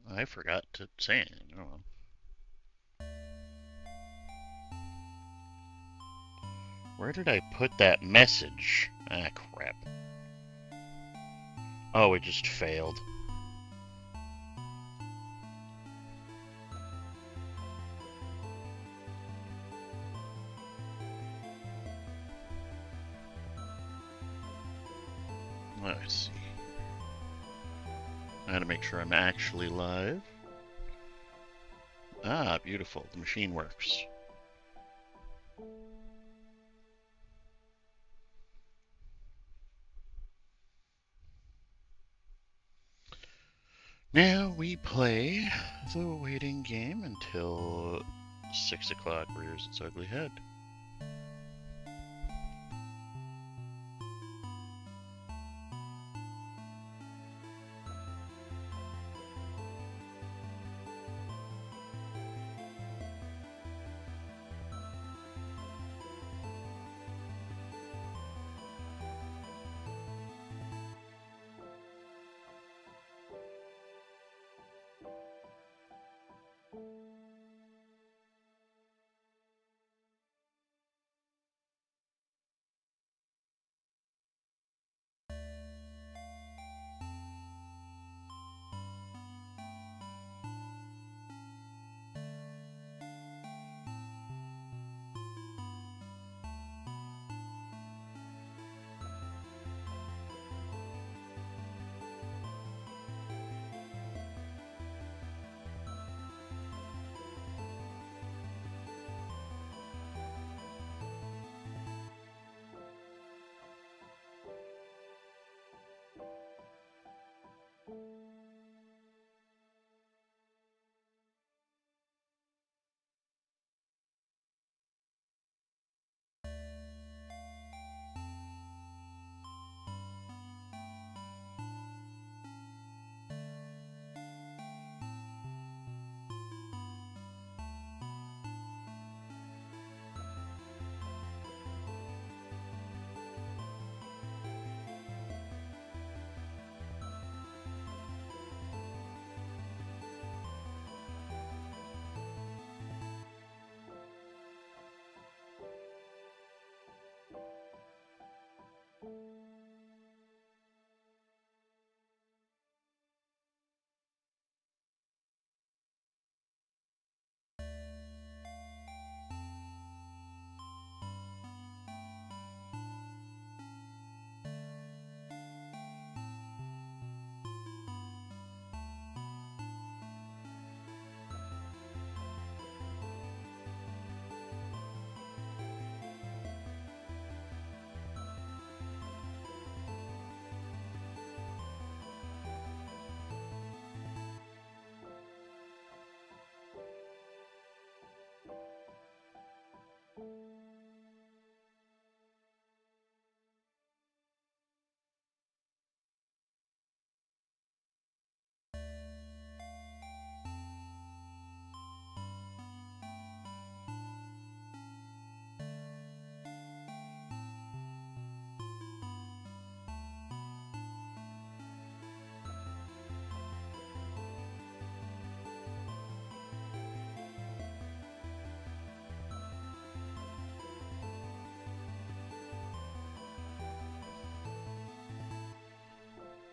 I forgot to say anything. Oh, where did I put that message? Ah, crap. Oh, it just failed. Let's see. I gotta make sure I'm actually live. Ah, beautiful. The machine works. Now we play the waiting game until 6 o'clock rears its ugly head.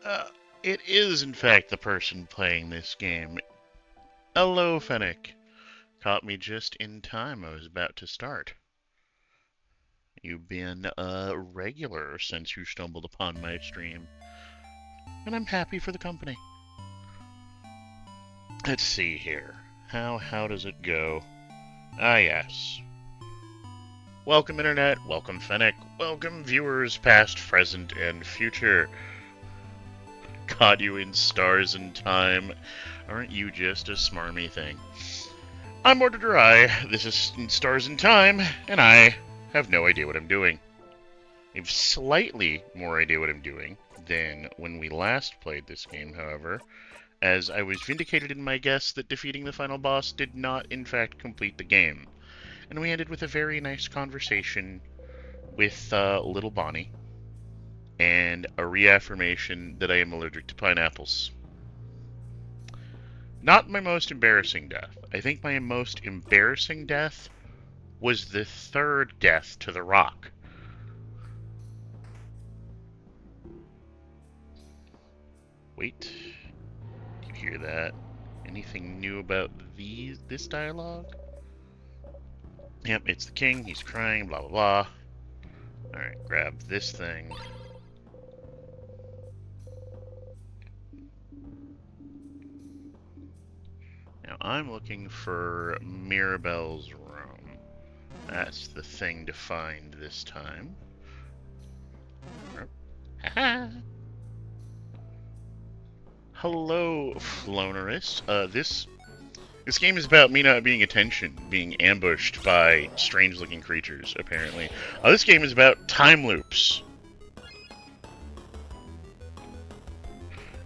Uh, it is, in fact, the person playing this game. Hello, Fennec. Caught me just in time. I was about to start. You've been a regular since you stumbled upon my stream, and I'm happy for the company. Let's see here. How does it go? Ah, yes. Welcome, Internet. Welcome, Fennec. Welcome, viewers, past, present, and future. Caught you in stars and time. Aren't you just a smarmy thing? I'm Mordred. This is Stars in Time, and I have no idea what I'm doing. I have slightly more idea what I'm doing than when we last played this game, however, as I was vindicated in my guess that defeating the final boss did not, in fact, complete the game. And we ended with a very nice conversation with little Bonnie, and a reaffirmation that I am allergic to pineapples. Not my most embarrassing death. I think my most embarrassing death was the third death to the rock. Wait. Do you hear that? Anything new about this dialogue? Yep, it's the king. He's crying, blah, blah, blah. Alright, grab this thing. Now, I'm looking for Mirabelle's room. That's the thing to find this time. Hello, Flonerist. This game is about me not being attention, being ambushed by strange-looking creatures, apparently. This game is about time loops.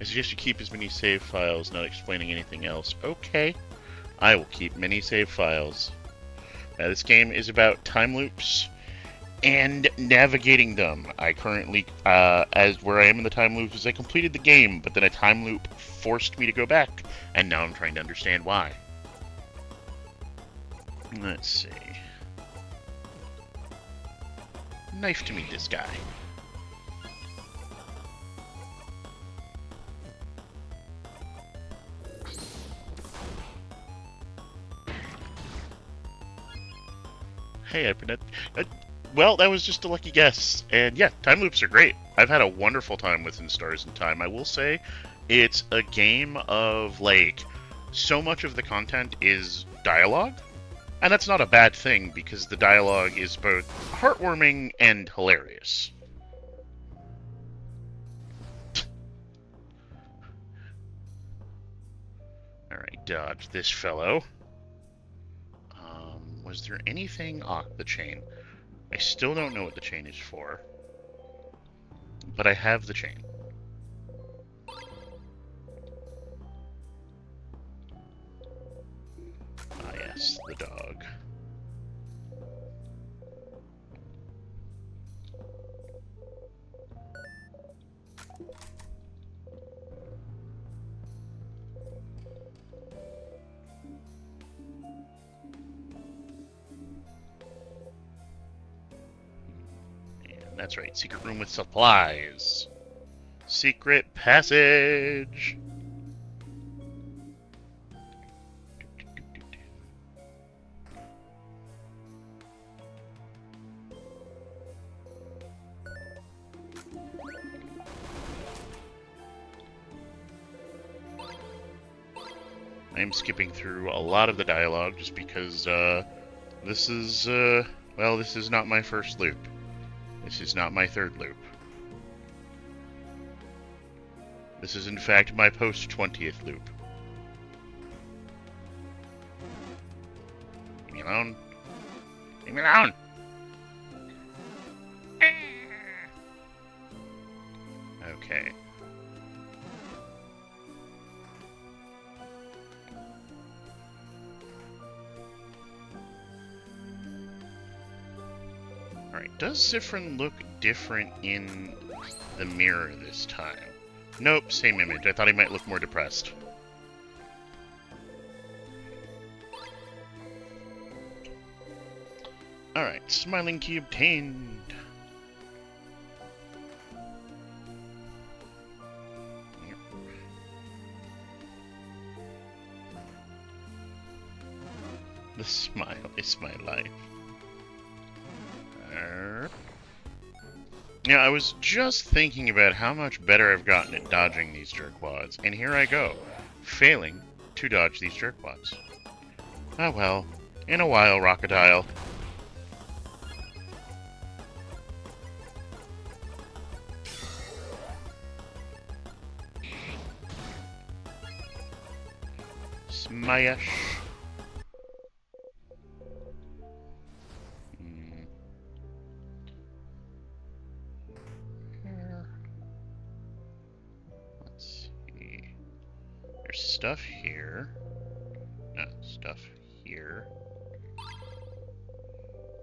I suggest you keep as many save files, not explaining anything else. Okay. I will keep many save files. Now, this game is about time loops and navigating them. I currently, as where I am in the time loop, is I completed the game, but then a time loop forced me to go back, and now I'm trying to understand why. Let's see. Knife to meet this guy. Hey, well, that was just a lucky guess. And yeah, time loops are great. I've had a wonderful time with In Stars in Time. I will say, it's a game of, like, so much of the content is dialogue. And that's not a bad thing, because the dialogue is both heartwarming and hilarious. Alright, dodge this fellow. Was there anything... Ah, the chain. I still don't know what the chain is for. But I have the chain. Ah, yes, the dog. That's right, secret room with supplies. Secret passage. I'm skipping through a lot of the dialogue just because this is, well, this is not my first loop. This is not my third loop. This is, in fact, my post-20th loop. Leave me alone. Leave me alone! Okay. Alright, does Zifrin look different in the mirror this time? Nope, same image. I thought he might look more depressed. Alright, smiling key obtained. The smile is my life. Yeah, I was just thinking about how much better I've gotten at dodging these jerkwads, and here I go, failing to dodge these jerkwads. Ah well, in a while, Rockadile. Smash. Stuff here. No, stuff here.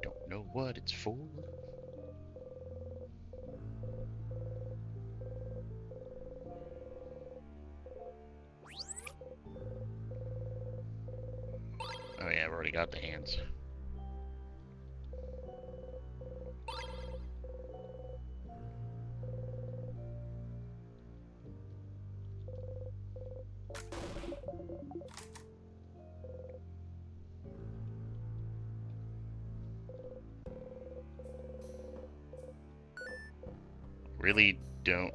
Don't know what it's for. already got the hands. Really don't.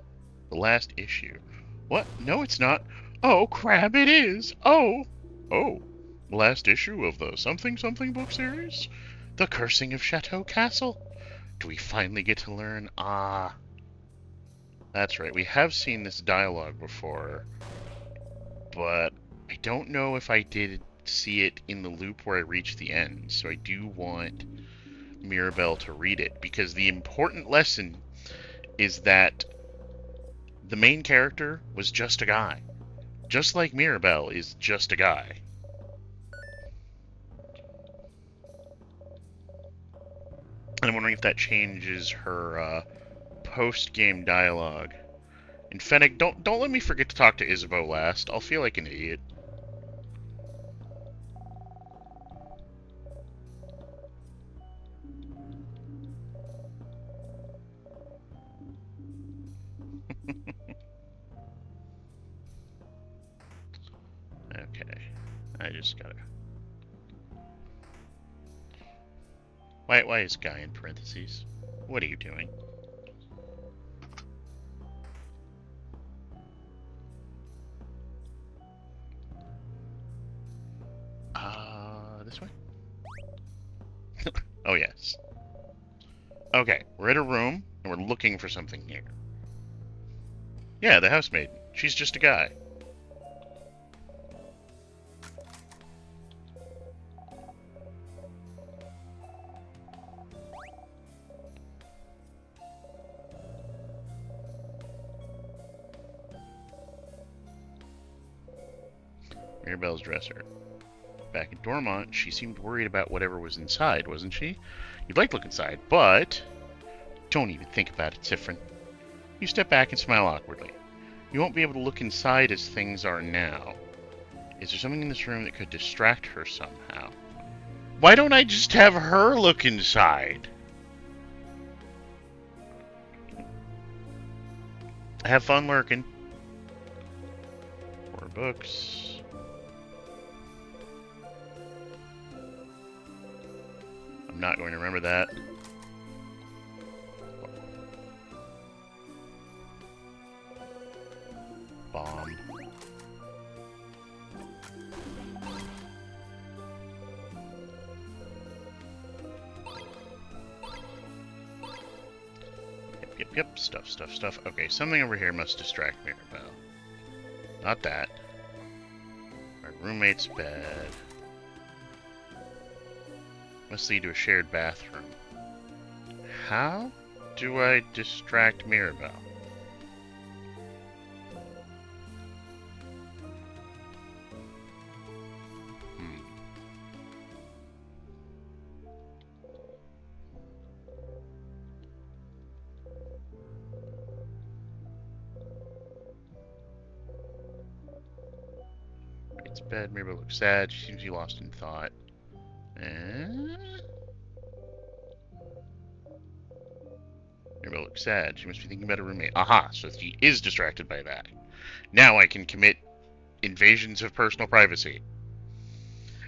The last issue. What? No, it's not. Oh, crap, it is. Oh. Oh. Last issue of the something something book series? The Cursing of Chateau Castle? Do we finally get to learn? Ah. That's right. We have seen this dialogue before, but I don't know if I did see it in the loop where I reached the end. So I do want Mirabelle to read it, because the important lesson is that the main character was just a guy. Just like Mirabelle is just a guy. And I'm wondering if that changes her post-game dialogue. And Fennec, don't let me forget to talk to Isabeau last. I'll feel like an idiot. Okay. I just gotta... Why is guy in parentheses? What are you doing? This way? Oh, yes. Okay, we're at a room, and we're looking for something here. Yeah, the housemaid. She's just a guy. Mirabelle's dresser. Back in Dormont, she seemed worried about whatever was inside, wasn't she? You'd like to look inside, but... Don't even think about it, Tifrin. You step back and smile awkwardly. You won't be able to look inside as things are now. Is there something in this room that could distract her somehow? Why don't I just have her look inside? Have fun lurking. 4 books. I'm not going to remember that. Bomb. Yep. Stuff. Okay, something over here must distract Mirabelle. Not that. My roommate's bed. Must lead to a shared bathroom. How do I distract Mirabelle? It's bed. Mirabelle looks sad. She seems to be lost in thought. Mirabelle looks sad. She must be thinking about her roommate. Aha, so she is distracted by that. Now I can commit invasions of personal privacy.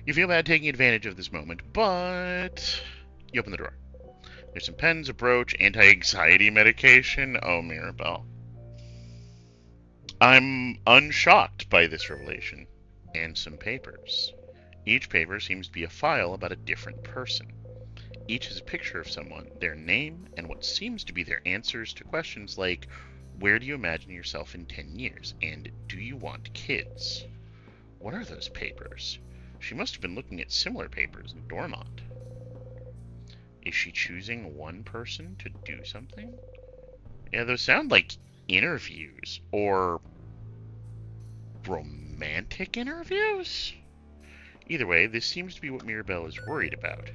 You feel bad taking advantage of this moment, but... You open the drawer. There's some pens, a brooch, anti-anxiety medication. Oh, Mirabelle. I'm unshocked by this revelation. And some papers. Each paper seems to be a file about a different person. Each is a picture of someone, their name, and what seems to be their answers to questions like, where do you imagine yourself in 10 years? And do you want kids? What are those papers? She must have been looking at similar papers in Dormont. Is she choosing one person to do something? Yeah, those sound like interviews, or romantic interviews? Either way, this seems to be what Mirabelle is worried about.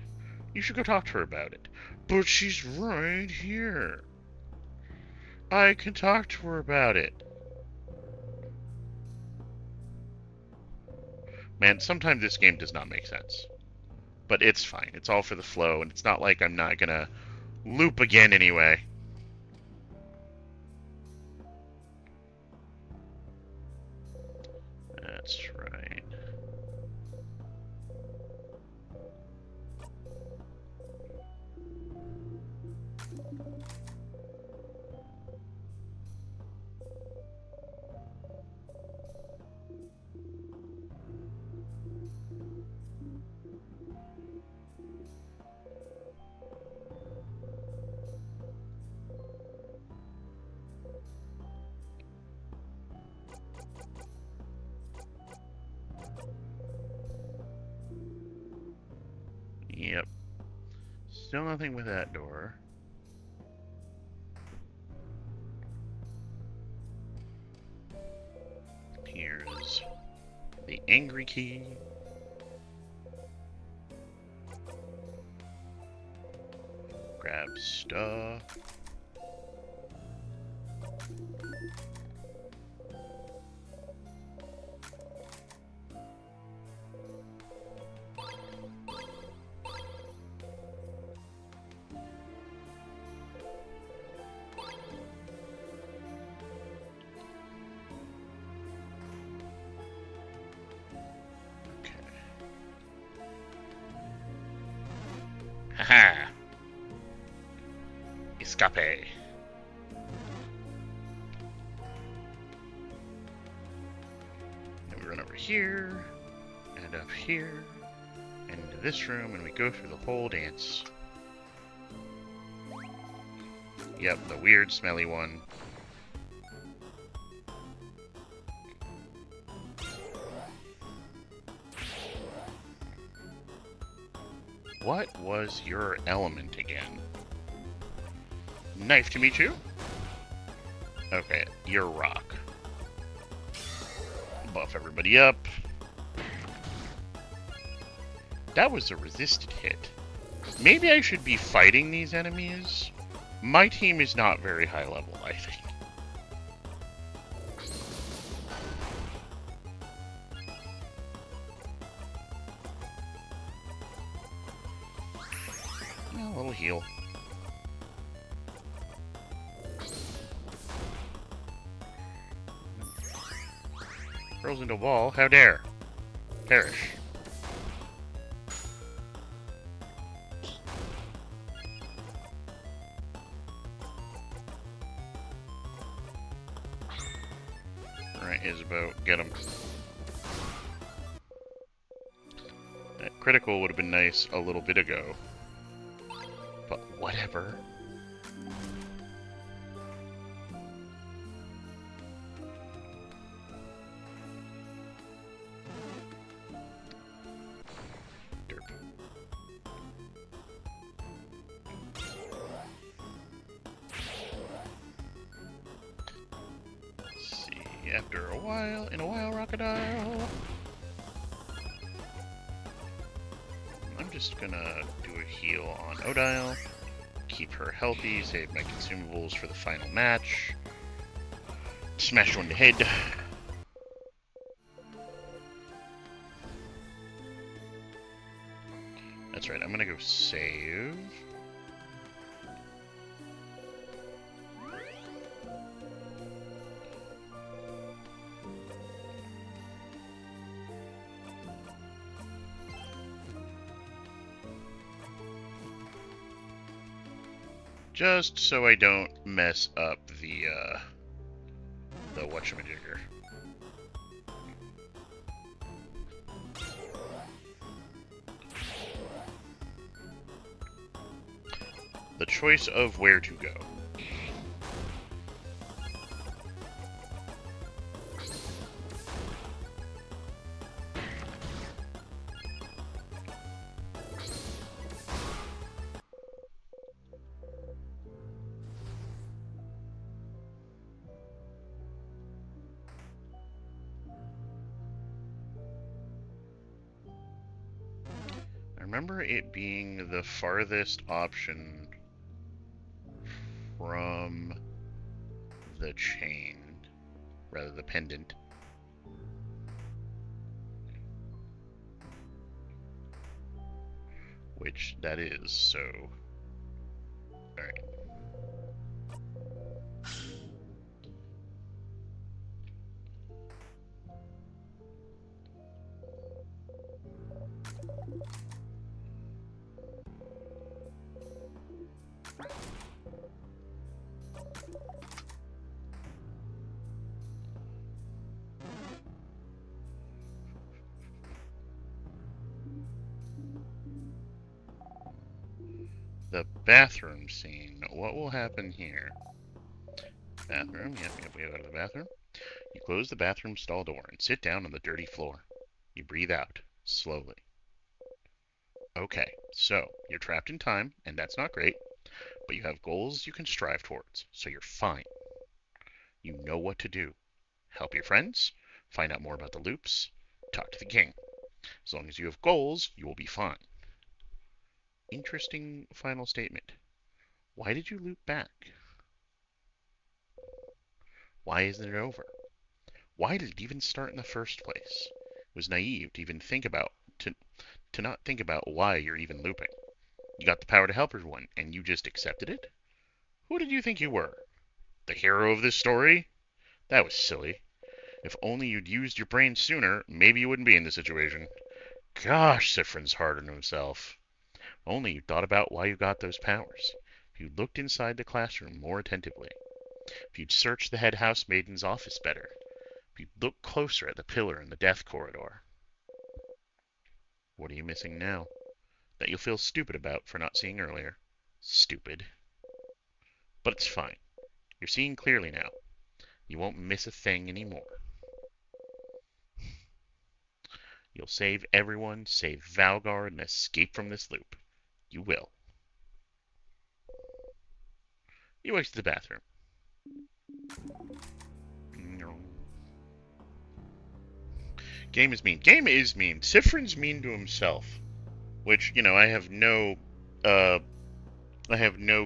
You should go talk to her about it. But she's right here. I can talk to her about it. Man, sometimes this game does not make sense. But it's fine. It's all for the flow, and it's not like I'm not gonna loop again anyway. That's right. Yep. Still nothing with that door. Here's the angry key. Grab stuff. Haha! Escape. Then we run over here, and up here, and into this room, and we go through the whole dance. Yep, the weird, smelly one. What was your element again? Nice to meet you. Okay, you're rock. Buff everybody up. That was a resisted hit. Maybe I should be fighting these enemies. My team is not very high level, I think. A little heal. Rolls into a wall. How dare! Perish. Alright, Isabeau, get him. That critical would have been nice a little bit ago. But whatever. Derp. Let's see, after a while, Crocodile. I'm just gonna do a heal on Odile. Keep her healthy, save my consumables for the final match. Smash one to head. That's right, I'm gonna go save. Just so I don't mess up the whatchamajigger. The choice of where to go. I remember it being the farthest option from the chain, rather the pendant. which that is, so... Alright. The bathroom scene. What will happen here? Bathroom. Yep, we go to the bathroom. You close the bathroom stall door and sit down on the dirty floor. You breathe out, slowly. Okay, so you're trapped in time, and that's not great, but you have goals you can strive towards, so you're fine. You know what to do. Help your friends, find out more about the loops, talk to the king. As long as you have goals, you will be fine. Interesting final statement. Why did you loop back? Why isn't it over? Why did it even start in the first place? It was naive to even think about, to not think about why you're even looping. You got the power to help everyone, and you just accepted it? Who did you think you were? The hero of this story? That was silly. If only you'd used your brain sooner, maybe you wouldn't be in this situation. Gosh, Sifrin's hard on himself. Only you thought about why you got those powers. If you'd looked inside the classroom more attentively. If you'd searched the head housemaiden's office better. If you'd looked closer at the pillar in the death corridor. What are you missing now? That you'll feel stupid about for not seeing earlier. Stupid. But it's fine. You're seeing clearly now. You won't miss a thing anymore. You'll save everyone, save Valgard, and escape from this loop. You will. You exit the bathroom. Game is mean. Game is mean. Sifrin's mean to himself. Which, you know, I have no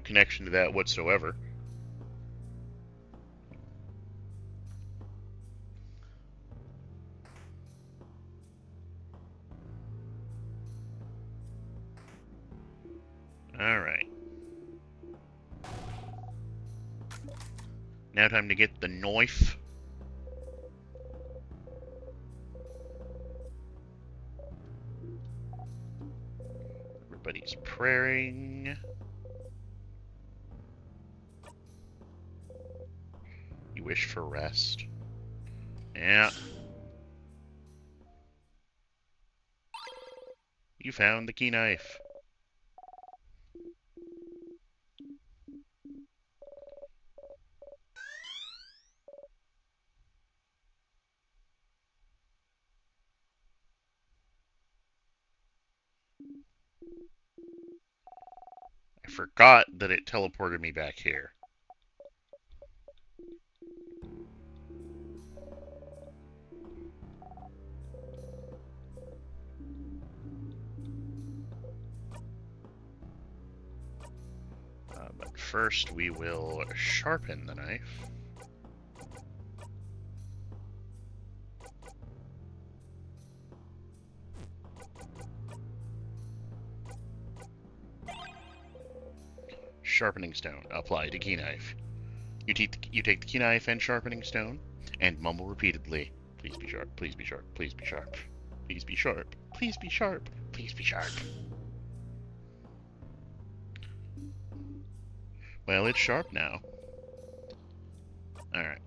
connection to that whatsoever. Alright. Now time to get the knife. Everybody's praying. You wish for rest. Yeah. You found the key knife. I forgot that it teleported me back here. But first we will sharpen the knife. Sharpening stone. Apply to key knife. You take the key knife and sharpening stone, and mumble repeatedly, "Please be sharp, please be sharp, please be sharp, please be sharp, please be sharp, please be sharp." Well, it's sharp now. Alright.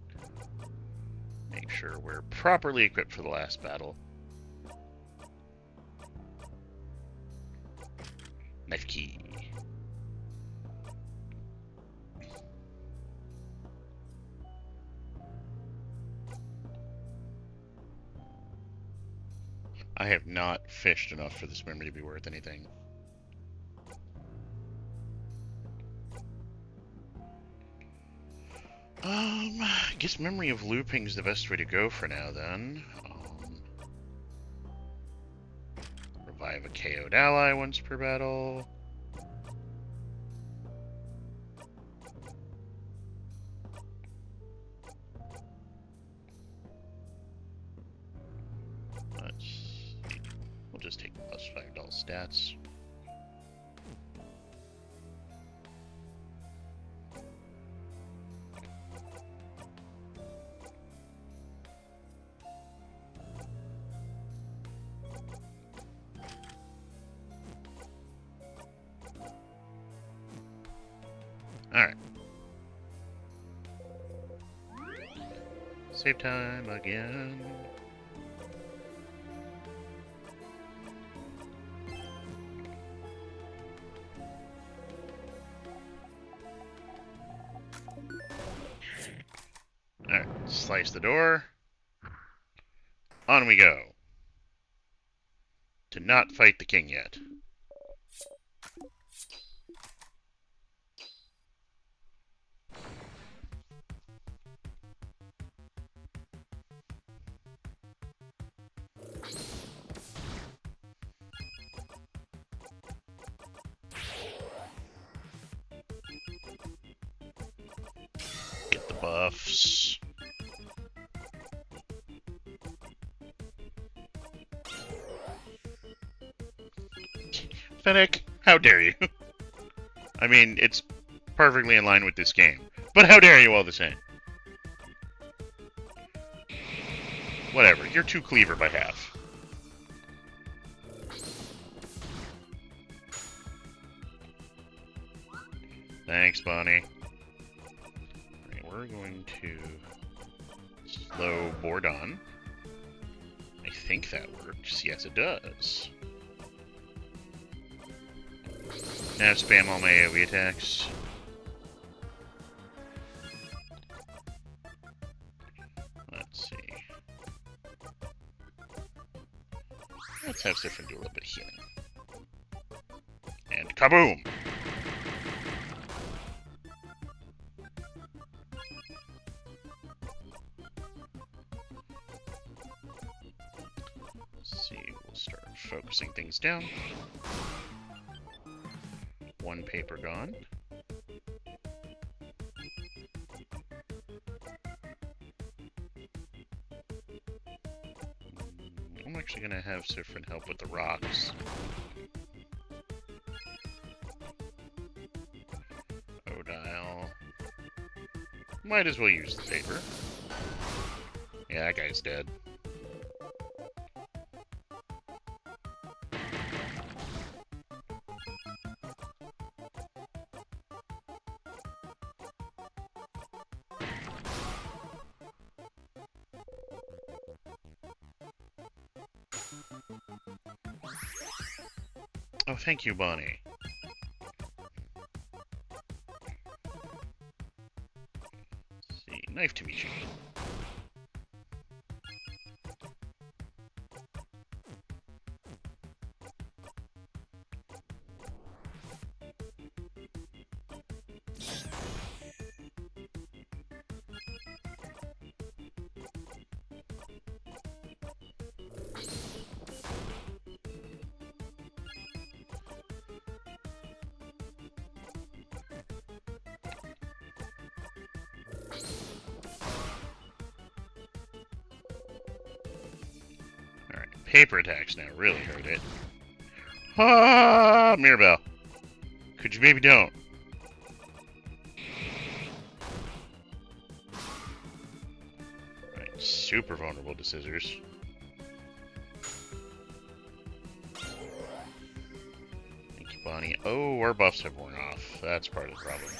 Make sure we're properly equipped for the last battle. Knife key. I have not fished enough for this memory to be worth anything. I guess memory of looping is the best way to go for now, then. Revive a KO'd ally once per battle. We'll just take +5 doll stats. Save time again. Alright, slice the door. On we go. To not fight the king yet. Get the buffs. Fennec, how dare you? I mean, it's perfectly in line with this game. But how dare you all the same? Whatever, you're too cleaver by half. Thanks, Bonnie. Right, we're going to slow board on. I think that works. Yes, it does. Now spam all my AoE attacks. Let's see. Let's have Sifrin do a little bit of healing. And kaboom! Let's see, we'll start focusing things down. One paper gone. I'm actually going to have Sifrin help with the rocks. Odile. Might as well use the paper. Yeah, that guy's dead. Oh, thank you, Bonnie. Let's see, nice to meet you. Paper attacks now really hurt it. Ah, Mirabelle. Could you maybe don't? Right, super vulnerable to scissors. Thank you, Bonnie. Oh, our buffs have worn off. That's part of the problem.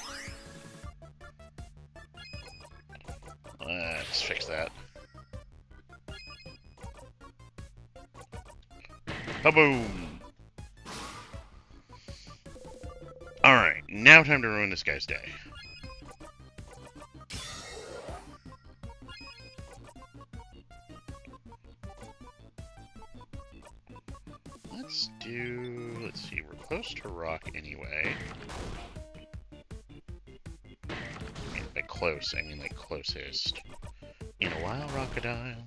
Let's fix that. Kaboom! Alright, now time to ruin this guy's day. Let's see, we're close to rock anyway. And by close, I mean like closest. In a while, Rockadile.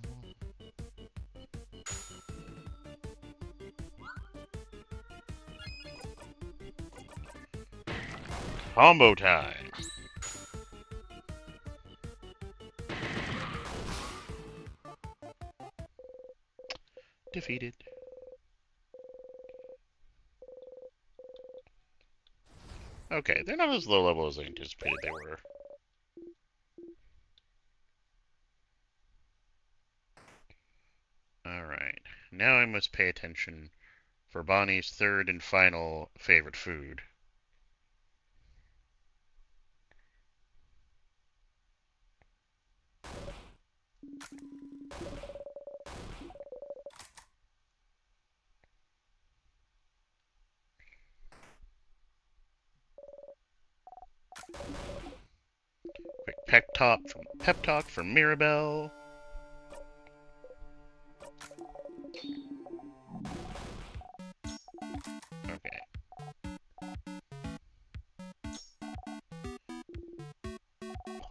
Combo time! Defeated. Okay, they're not as low level as I anticipated they were. Alright, now I must pay attention for Bonnie's third and final favorite food. Pep talk from Mirabelle. Okay.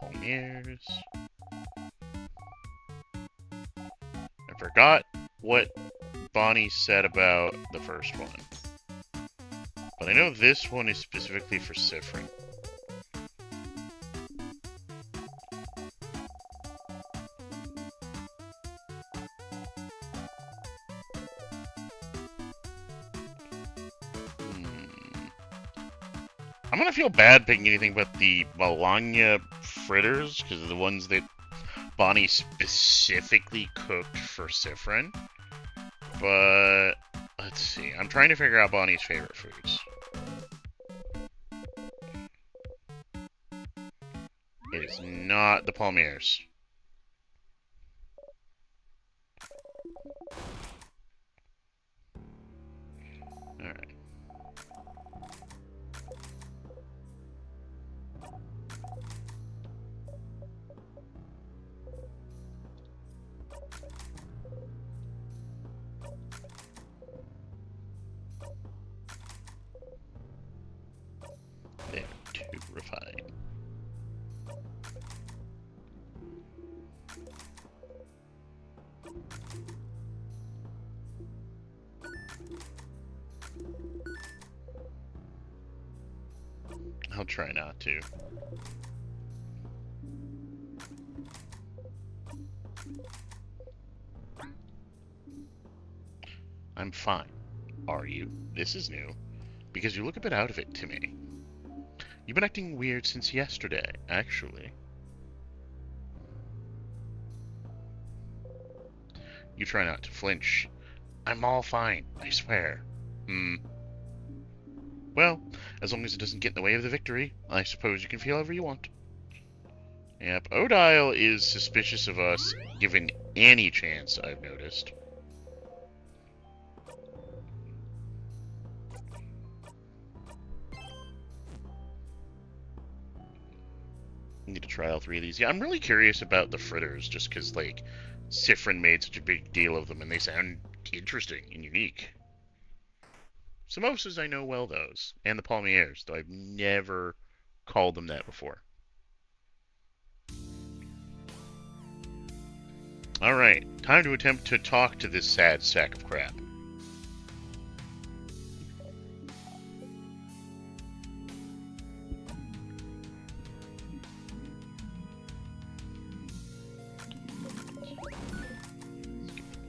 Palmiers. I forgot what Bonnie said about the first one. But I know this one is specifically for Siffrin. I'm gonna feel bad picking anything but the Bologna fritters, because they're the ones that Bonnie specifically cooked for Siffrin. But let's see. I'm trying to figure out Bonnie's favorite foods. It is not the Palmiers. Alright. They're too refined. I'll try not to. I'm fine. Are you? This is new. Because you look a bit out of it to me. You've been acting weird since yesterday, actually. You try not to flinch. I'm all fine, I swear. Well, as long as it doesn't get in the way of the victory, I suppose you can feel however you want. Yep, Odile is suspicious of us, given any chance, I've noticed. Need to try all three of these. Yeah, I'm really curious about the fritters, just because, like, Siffrin made such a big deal of them, and they sound interesting and unique. Samosas, I know well those, and the Palmiers, though I've never called them that before. Alright, time to attempt to talk to this sad sack of crap.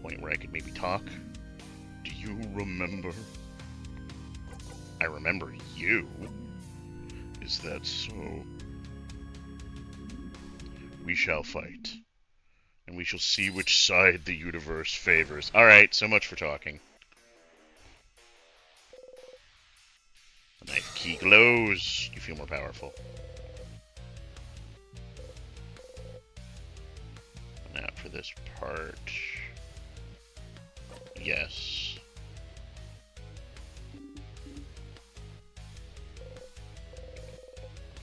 Point where I could maybe talk. Do you remember? I remember you. Is that so? We shall fight. And we shall see which side the universe favors. Alright, so much for talking. The knife key glows. You feel more powerful. Now for this part. Yes.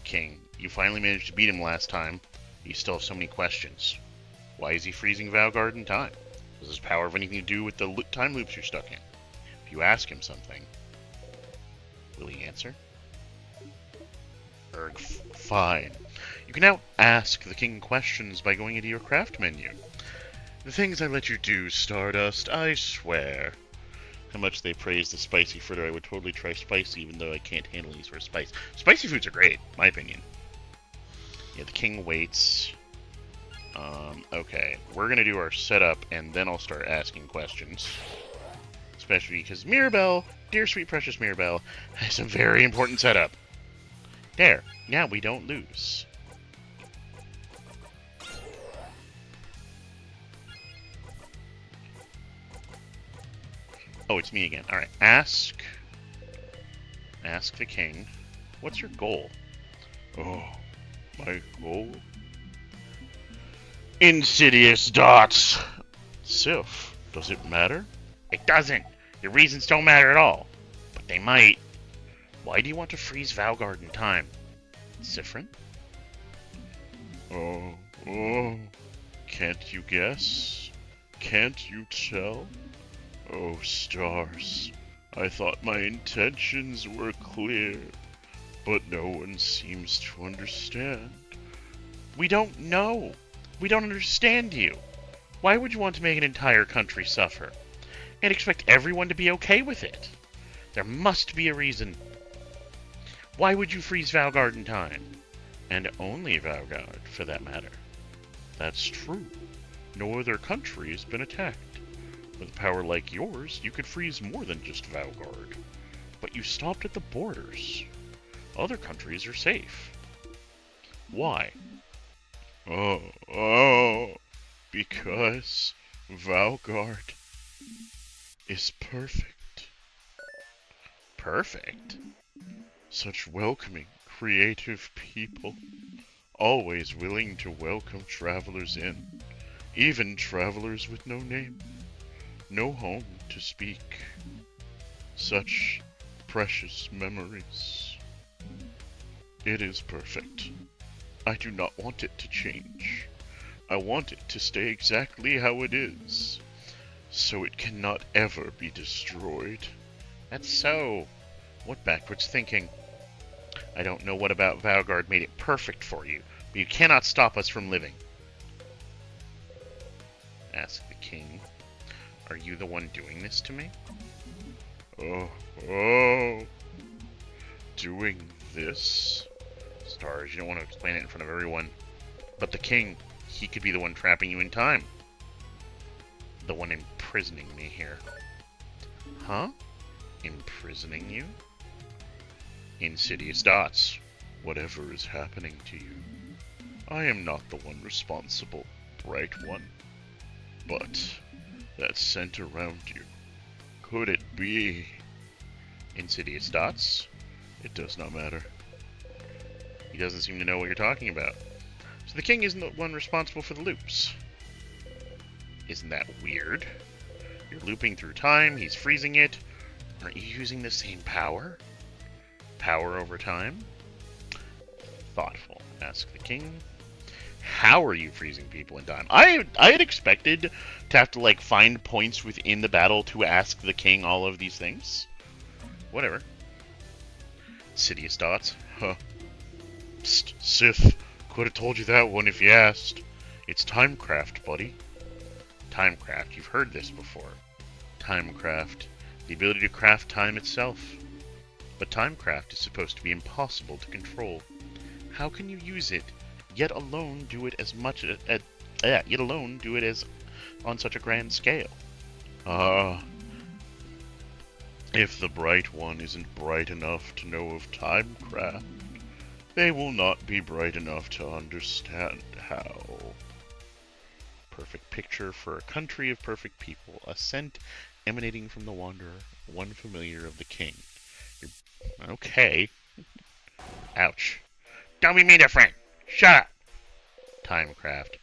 King, you finally managed to beat him last time. You still have so many questions. Why is he freezing Valgard in time? Does his power have anything to do with the time loops you're stuck in? If you ask him something, will he answer? Erg, fine. You can now ask the king questions by going into your craft menu. The things I let you do, Stardust, I swear. How much they praise the spicy fritter, I would totally try spicy, even though I can't handle any sort of spice. Spicy foods are great, in my opinion. Yeah, the king waits. Okay, we're gonna do our setup, and then I'll start asking questions. Especially because Mirabelle, dear sweet precious Mirabelle, has a very important setup. There, now we don't lose. Oh, it's me again. Alright, ask the king. What's your goal? Oh, my goal? Insidious dots! Sif, does it matter? It doesn't. Your reasons don't matter at all. But they might. Why do you want to freeze Valgard in time? Siffrin? Oh, oh, can't you guess? Can't you tell? Oh, stars, I thought my intentions were clear, but no one seems to understand. We don't know. We don't understand you. Why would you want to make an entire country suffer? And expect everyone to be okay with it? There must be a reason. Why would you freeze Valgard in time? And only Valgard, for that matter. That's true. No other country has been attacked. With a power like yours, you could freeze more than just Valgard. But you stopped at the borders. Other countries are safe. Why? Oh, because Valgard is perfect. Perfect? Such welcoming, creative people. Always willing to welcome travelers in. Even travelers with no name. No home to speak. Such precious memories. It is perfect. I do not want it to change. I want it to stay exactly how it is, so it cannot ever be destroyed. That's so. What backwards thinking? I don't know what about Valgard made it perfect for you, but you cannot stop us from living. Asked the king. Are you the one doing this to me? Oh, doing this? Stars, you don't want to explain it in front of everyone. But the king, he could be the one trapping you in time. The one imprisoning me here. Huh? Imprisoning you? Insidious dots. Whatever is happening to you, I am not the one responsible, Bright One. But that scent around you, could it be? Insidious dots? It does not matter. He doesn't seem to know what you're talking about. So the king isn't the one responsible for the loops. Isn't that weird? You're looping through time, he's freezing it. Aren't you using the same power? Power over time? Thoughtful, asked the king. How are you freezing people in time? I had expected to have to, like, find points within the battle to ask the king all of these things. Whatever. Insidious dots? Huh. Psst, Sith. Could have told you that one if you asked. It's timecraft, buddy. Timecraft. You've heard this before. Timecraft. The ability to craft time itself. But timecraft is supposed to be impossible to control. How can you use it, yet alone do it as much yet alone do it as on such a grand scale? If the Bright One isn't bright enough to know of timecraft, they will not be bright enough to understand how. Perfect picture for a country of perfect people, a scent emanating from the wanderer, one familiar of the king. You're... Okay. Ouch. Don't be mean to Frank. Shut up. Timecraft.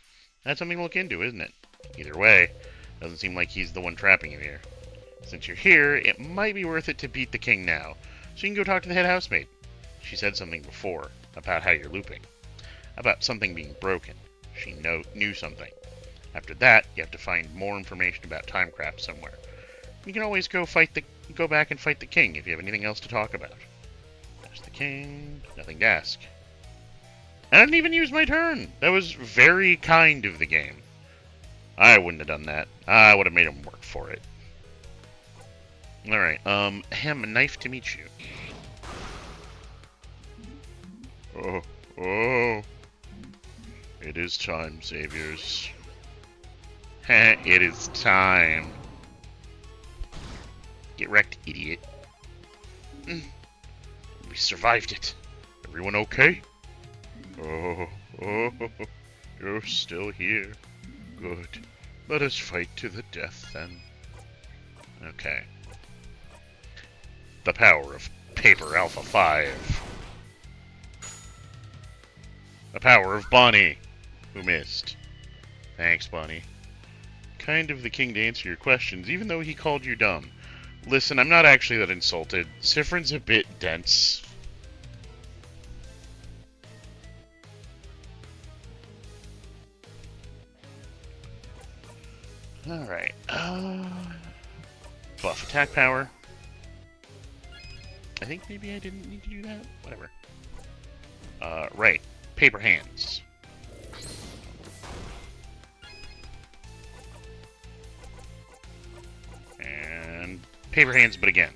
That's something to look into, isn't it? Either way, doesn't seem like he's the one trapping you here. Since you're here, it might be worth it to beat the king now, so you can go talk to the head housemaid. She said something before about how you're looping. About something being broken. She knew something. After that, you have to find more information about timecraft somewhere. You can always go back and fight the king if you have anything else to talk about. There's the king. Nothing to ask. I didn't even use my turn. That was very kind of the game. I wouldn't have done that. I would have made him work for it. Alright, a knife to meet you. Oh. It is time, saviors. It is time. Get wrecked, idiot. We survived it. Everyone okay? Oh, you're still here. Good. Let us fight to the death, then. Okay. The power of Paper Alpha 5. The power of Bonnie, who missed. Thanks, Bonnie. Kind of the king to answer your questions, even though he called you dumb. Listen, I'm not actually that insulted. Siffrin's a bit dense. Alright. Buff attack power. I think maybe I didn't need to do that. Whatever. Right. Paper hands. And paper hands, but again.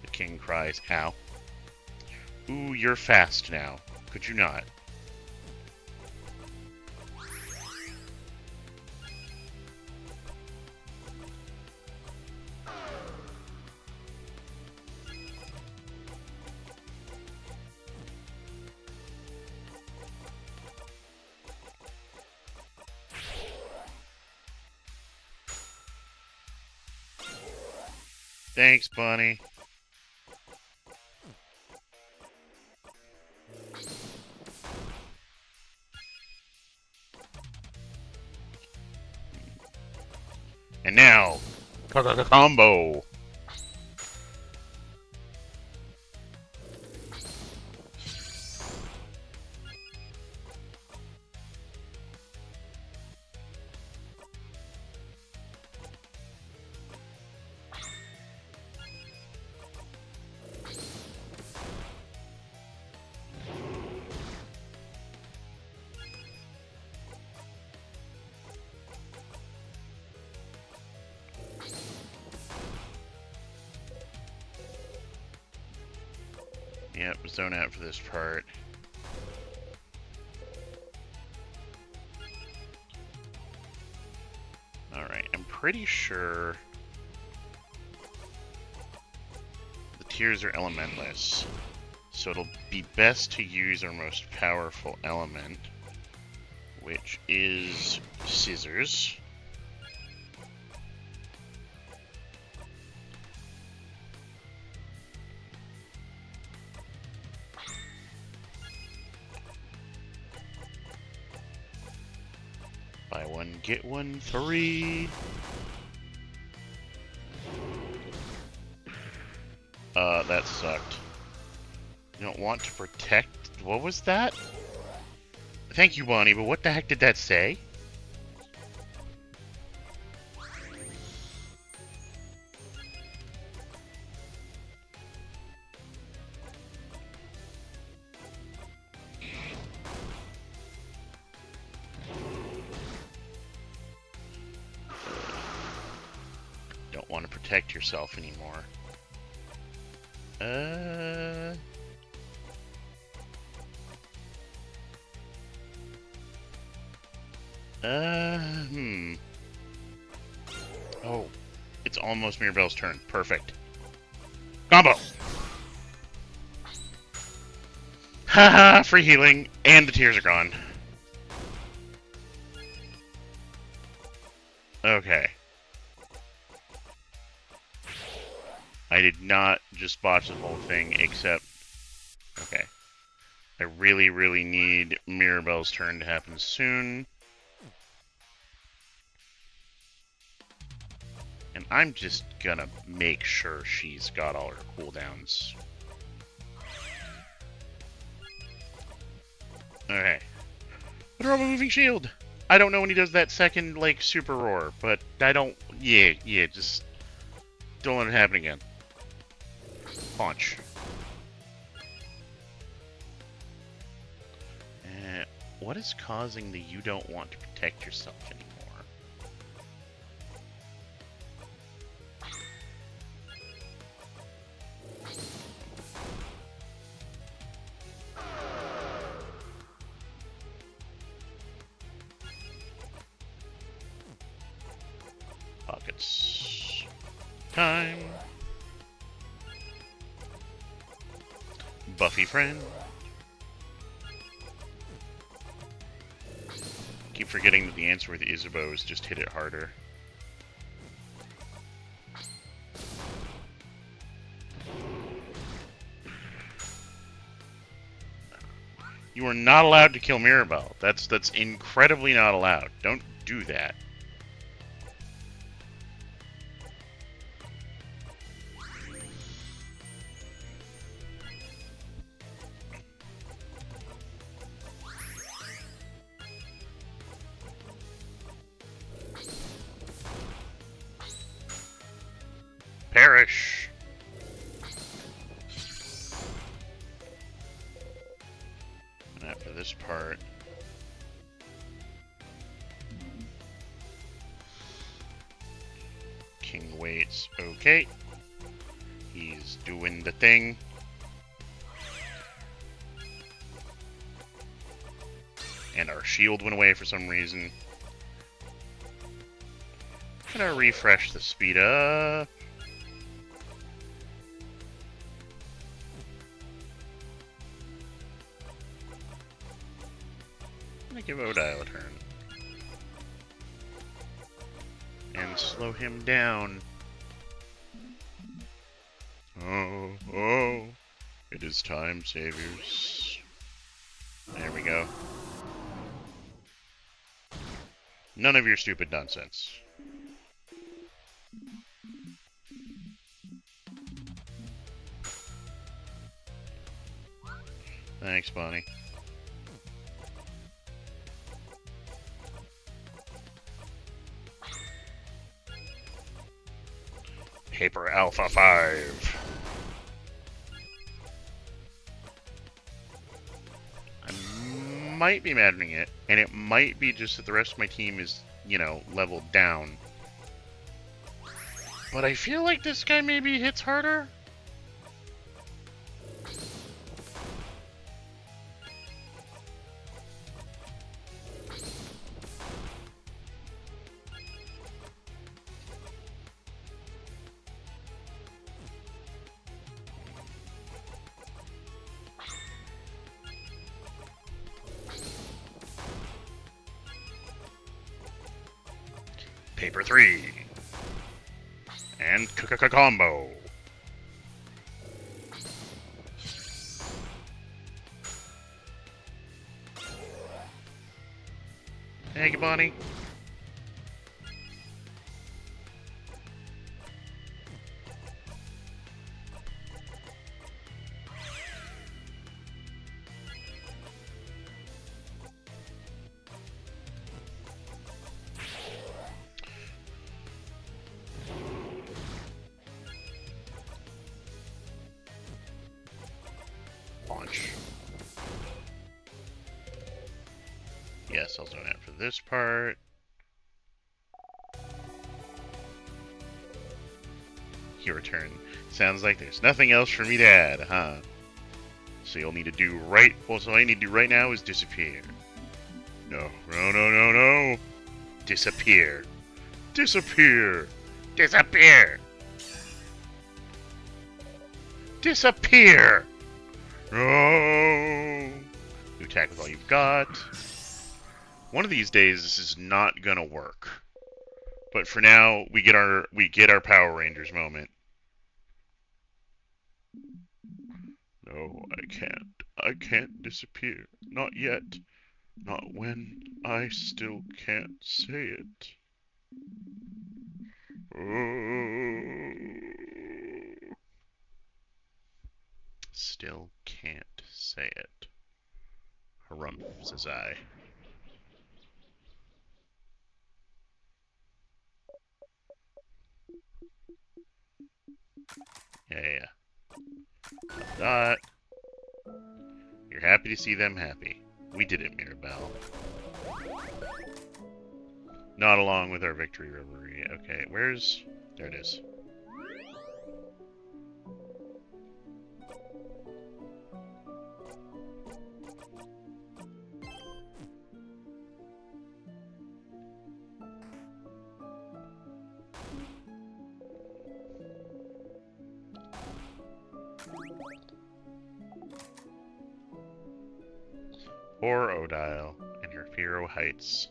The king cries, ow. Ooh, you're fast now. Could you not? Thanks, Bunny. And now, combo. Yep, zone out for this part. Alright, I'm pretty sure the tiers are elementless, so it'll be best to use our most powerful element, which is scissors. Buy one, get one, 3. That sucked. You don't want to protect... What was that? Thank you, Bonnie, but what the heck did that say? Don't want to protect yourself anymore. Oh, it's almost Mirabelle's turn. Perfect. Combo! Haha, free healing, and the tears are gone. Okay. I did not just botch the whole thing, except... Okay. I really, really need Mirabelle's turn to happen soon. And I'm just gonna make sure she's got all her cooldowns. Okay. Put her on a moving shield! I don't know when he does that second, like, super roar, but I don't... Yeah, just... Don't let it happen again. Punch. What is causing the you don't want to protect yourself anymore? Pockets. Time. Buffy friend. Keep forgetting that the answer with Isabeau is just hit it harder. You are not allowed to kill Mirabelle. That's incredibly not allowed. Don't do that. waits. Okay. He's doing the thing. And our shield went away for some reason. Gonna refresh the speed up. Gonna give Odile a turn. And slow him down. Oh, oh. It is time, saviors. There we go. None of your stupid nonsense. Thanks, Bonnie. Paper Alpha 5. I might be imagining it, and it might be just that the rest of my team is, you know, leveled down. But I feel like this guy maybe hits harder. Paper 3. And combo. Thank you, Bonnie. Launch. Yes, I'll zone out for this part. Your turn. Sounds like there's nothing else for me to add, huh? So you'll need to do right... Well, so all you need to do right now is disappear. No. No, no, no, no. Disappear. Disappear. Disappear. Disappear. No. You attack with all you've got. One of these days, this is not gonna work. But for now, we get our Power Rangers moment. No, I can't. I can't disappear. Not yet. Not when I still can't say it. Oh. Still can't say it. Harumph, says I. Yeah. That. You're happy to see them happy. We did it, Mirabelle. Not along with our victory reverie. Okay, where's... There it is. Poor Odile and her Firo Heights.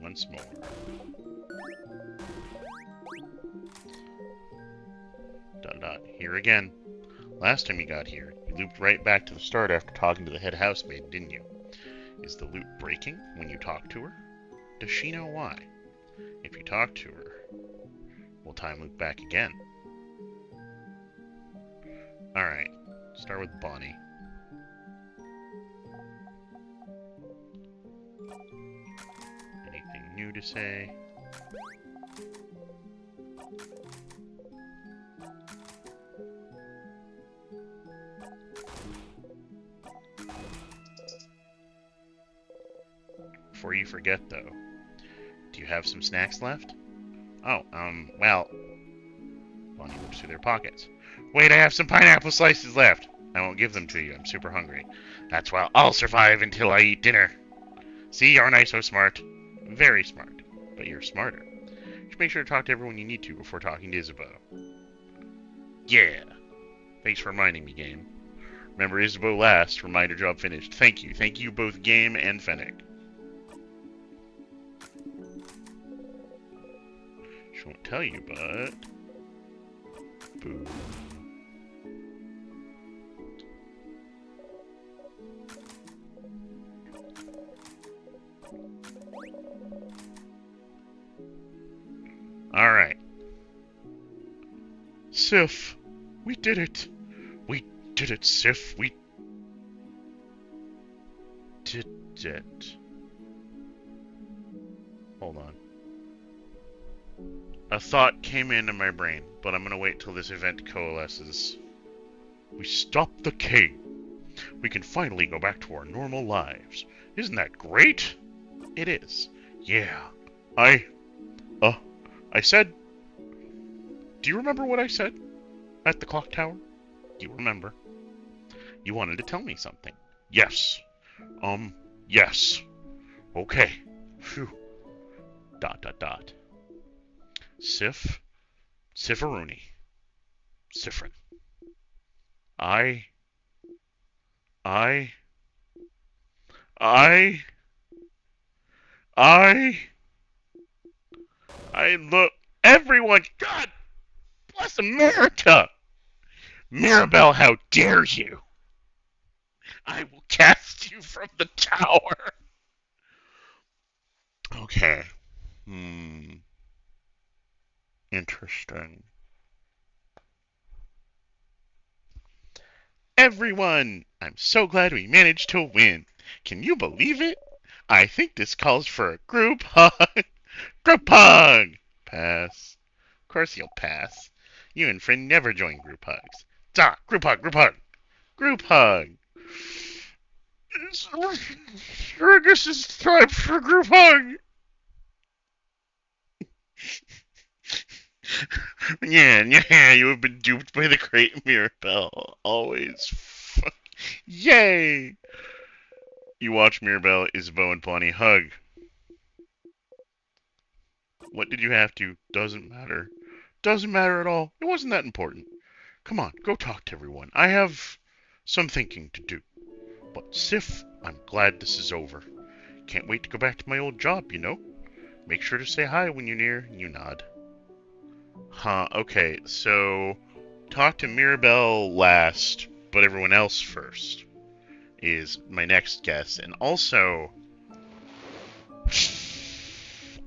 Once more. Here again. Last time you got here, you looped right back to the start after talking to the head housemaid, didn't you? Is the loop breaking when you talk to her? Does she know why? If you talk to her, we'll time loop back again. Alright, start with Bonnie. Anything new to say? before you forget, though. Do you have some snacks left? Oh, well... Bonnie looks through their pockets. Wait, I have some pineapple slices left. I won't give them to you. I'm super hungry. That's why I'll survive until I eat dinner. See, aren't I so smart? Very smart. But you're smarter. You should make sure to talk to everyone you need to before talking to Isabeau. Yeah. Thanks for reminding me, Game. Remember Isabeau last. Reminder job finished. Thank you. Thank you both Game and Fennec. She won't tell you, but... Boo. Alright. Sif, we did it. We did it, Sif. We did it. Hold on. A thought came into my brain, but I'm gonna wait till this event coalesces. We stopped the king. We can finally go back to our normal lives. Isn't that great? It is. Yeah. I said... Do you remember what I said? At the clock tower? You remember. You wanted to tell me something. Yes. Yes. Okay. Phew. ... Sif. Sifaruni. Sifrin. I look... Everyone! God bless America! Mirabelle, how dare you! I will cast you from the tower! Okay. Interesting. Everyone! I'm so glad we managed to win. Can you believe it? I think this calls for a group hug. Group hug! Pass. Of course you'll pass. You and Frin never join group hugs. Group hug, group hug. Group hug. I guess it's time for a group hug. Yeah, you have been duped by the great Mirabelle. Always. Yay! You watch Mirabelle, Isabeau, and Bonnie hug. What did you have to? Doesn't matter. Doesn't matter at all. It wasn't that important. Come on, go talk to everyone. I have some thinking to do. But Sif, I'm glad this is over. Can't wait to go back to my old job, you know? Make sure to say hi when you're near. You nod. Huh, okay, so... Talk to Mirabelle last, but everyone else first, is my next guess. And also...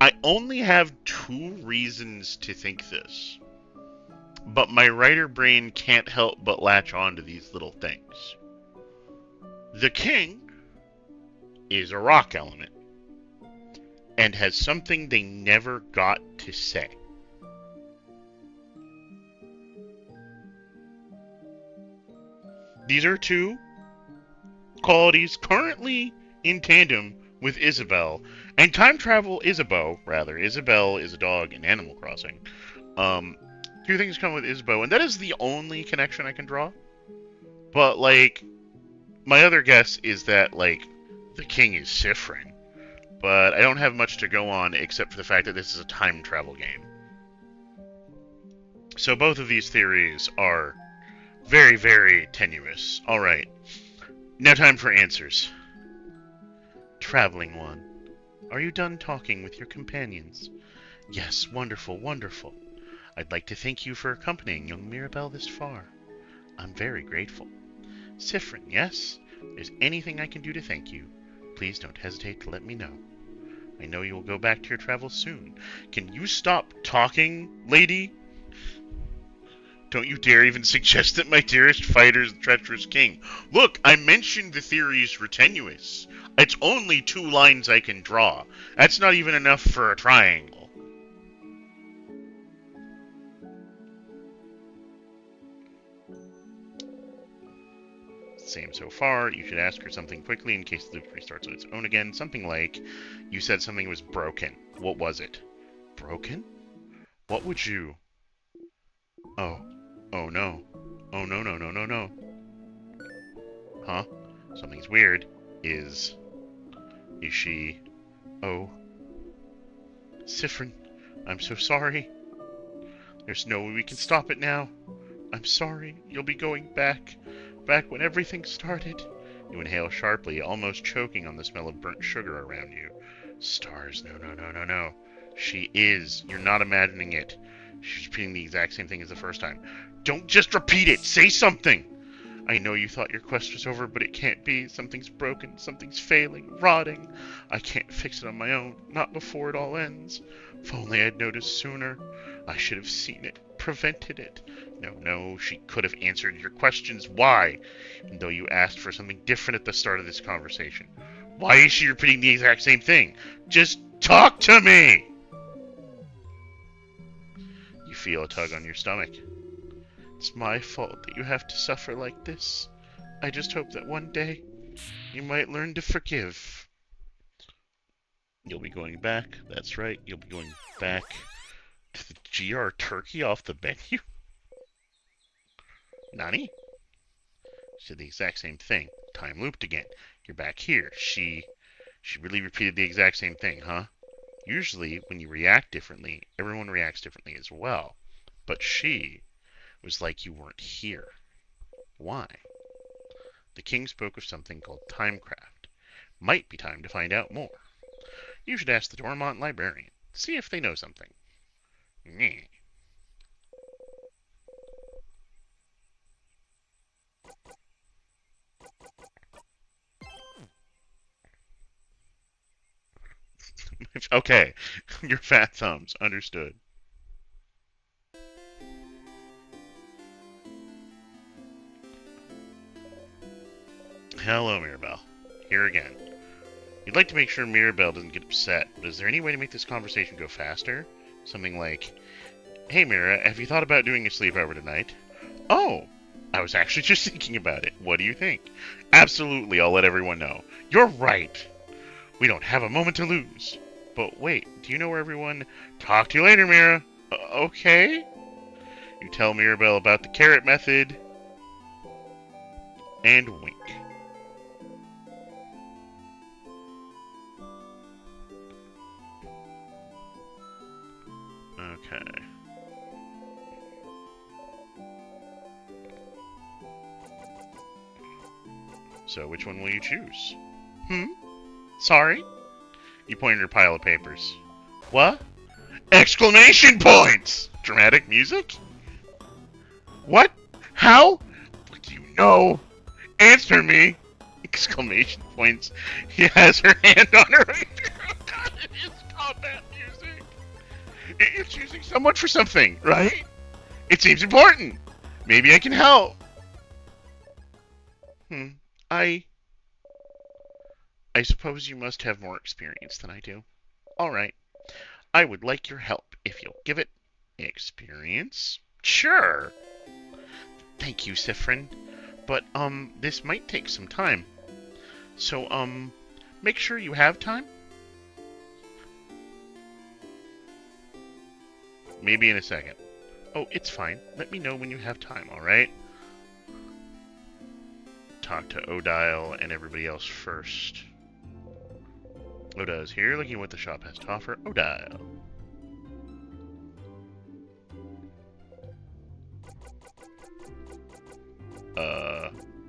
I only have 2 reasons to think this. But my writer brain can't help but latch on to these little things. The king is a rock element and has something they never got to say. These are 2 qualities currently in tandem with Isabelle. And time travel, Isabeau, rather. Isabelle is a dog in Animal Crossing. 2 things come with Isabeau, and that is the only connection I can draw. But, like, my other guess is that, like, the king is Sifrin. But I don't have much to go on except for the fact that this is a time travel game. So both of these theories are very, very tenuous. Alright. Now time for answers. Traveling one. Are you done talking with your companions? Yes, wonderful, wonderful. I'd like to thank you for accompanying young Mirabelle this far. I'm very grateful. Sifrin, yes? If there's anything I can do to thank you, please don't hesitate to let me know. I know you will go back to your travels soon. Can you stop talking, lady? Don't you dare even suggest that my dearest fighter is the treacherous king. Look, I mentioned the theories were tenuous. It's only 2 lines I can draw. That's not even enough for a triangle. same so far. You should ask her something quickly in case the loop restarts on its own again. Something like, you said something was broken. What was it? Broken? What would you... Oh. Oh no. Oh no no no no no. Huh? Something's weird. Is she... Oh. Siffrin, I'm so sorry. There's no way we can stop it now. I'm sorry. You'll be going back when everything started. You inhale sharply, almost choking on the smell of burnt sugar around you. Stars, no, no, no, no, no. She is. You're not imagining it. She's repeating the exact same thing as the first time. Don't just repeat it! Say something! I know you thought your quest was over, but it can't be. Something's broken, something's failing, rotting. I can't fix it on my own, not before it all ends. If only I'd noticed sooner. I should have seen it, prevented it. No, she could have answered your questions. Why? Even though you asked for something different at the start of this conversation. Why is she repeating the exact same thing? Just talk to me! You feel a tug on your stomach. It's my fault that you have to suffer like this. I just hope that one day you might learn to forgive. You'll be going back. That's right. You'll be going back to the GR turkey off the menu. Nani? She said the exact same thing. Time looped again. You're back here. She really repeated the exact same thing, huh? Usually, when you react differently, everyone reacts differently as well. But she was like you weren't here. Why? The king spoke of something called timecraft. Might be time to find out more. You should ask the Dormont librarian. See if they know something. Nyeh. Okay, your fat thumbs. Understood. Hello, Mirabelle. Here again. You'd like to make sure Mirabelle doesn't get upset, but is there any way to make this conversation go faster? Something like, Hey Mira, have you thought about doing a sleepover tonight? Oh, I was actually just thinking about it. What do you think? Absolutely, I'll let everyone know. You're right. We don't have a moment to lose. But wait, do you know where everyone... Talk to you later, Mira. Okay. You tell Mirabelle about the carrot method. And wink. Okay. So which one will you choose? Sorry? You point at your pile of papers. What? Exclamation points! Dramatic music? What? How? What do you know? Answer me! Exclamation points. He has her hand on her. God, it is combat music. You're choosing someone for something, right? It seems important. Maybe I can help. I suppose you must have more experience than I do. All right. I would like your help if you'll give it. Experience? Sure. Thank you, Siffrin. But, this might take some time. So, make sure you have time? Maybe in a second. Oh, it's fine. Let me know when you have time, alright? Talk to Odile and everybody else first. Odile's here, looking at what the shop has to offer. Odile.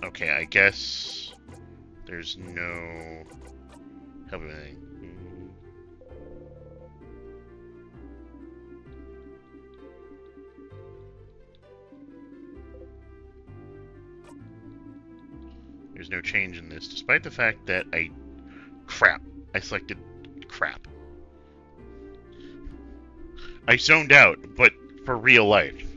Okay, I guess there's no help with anything. There's no change in this, despite the fact that I selected crap. I zoned out, but for real life.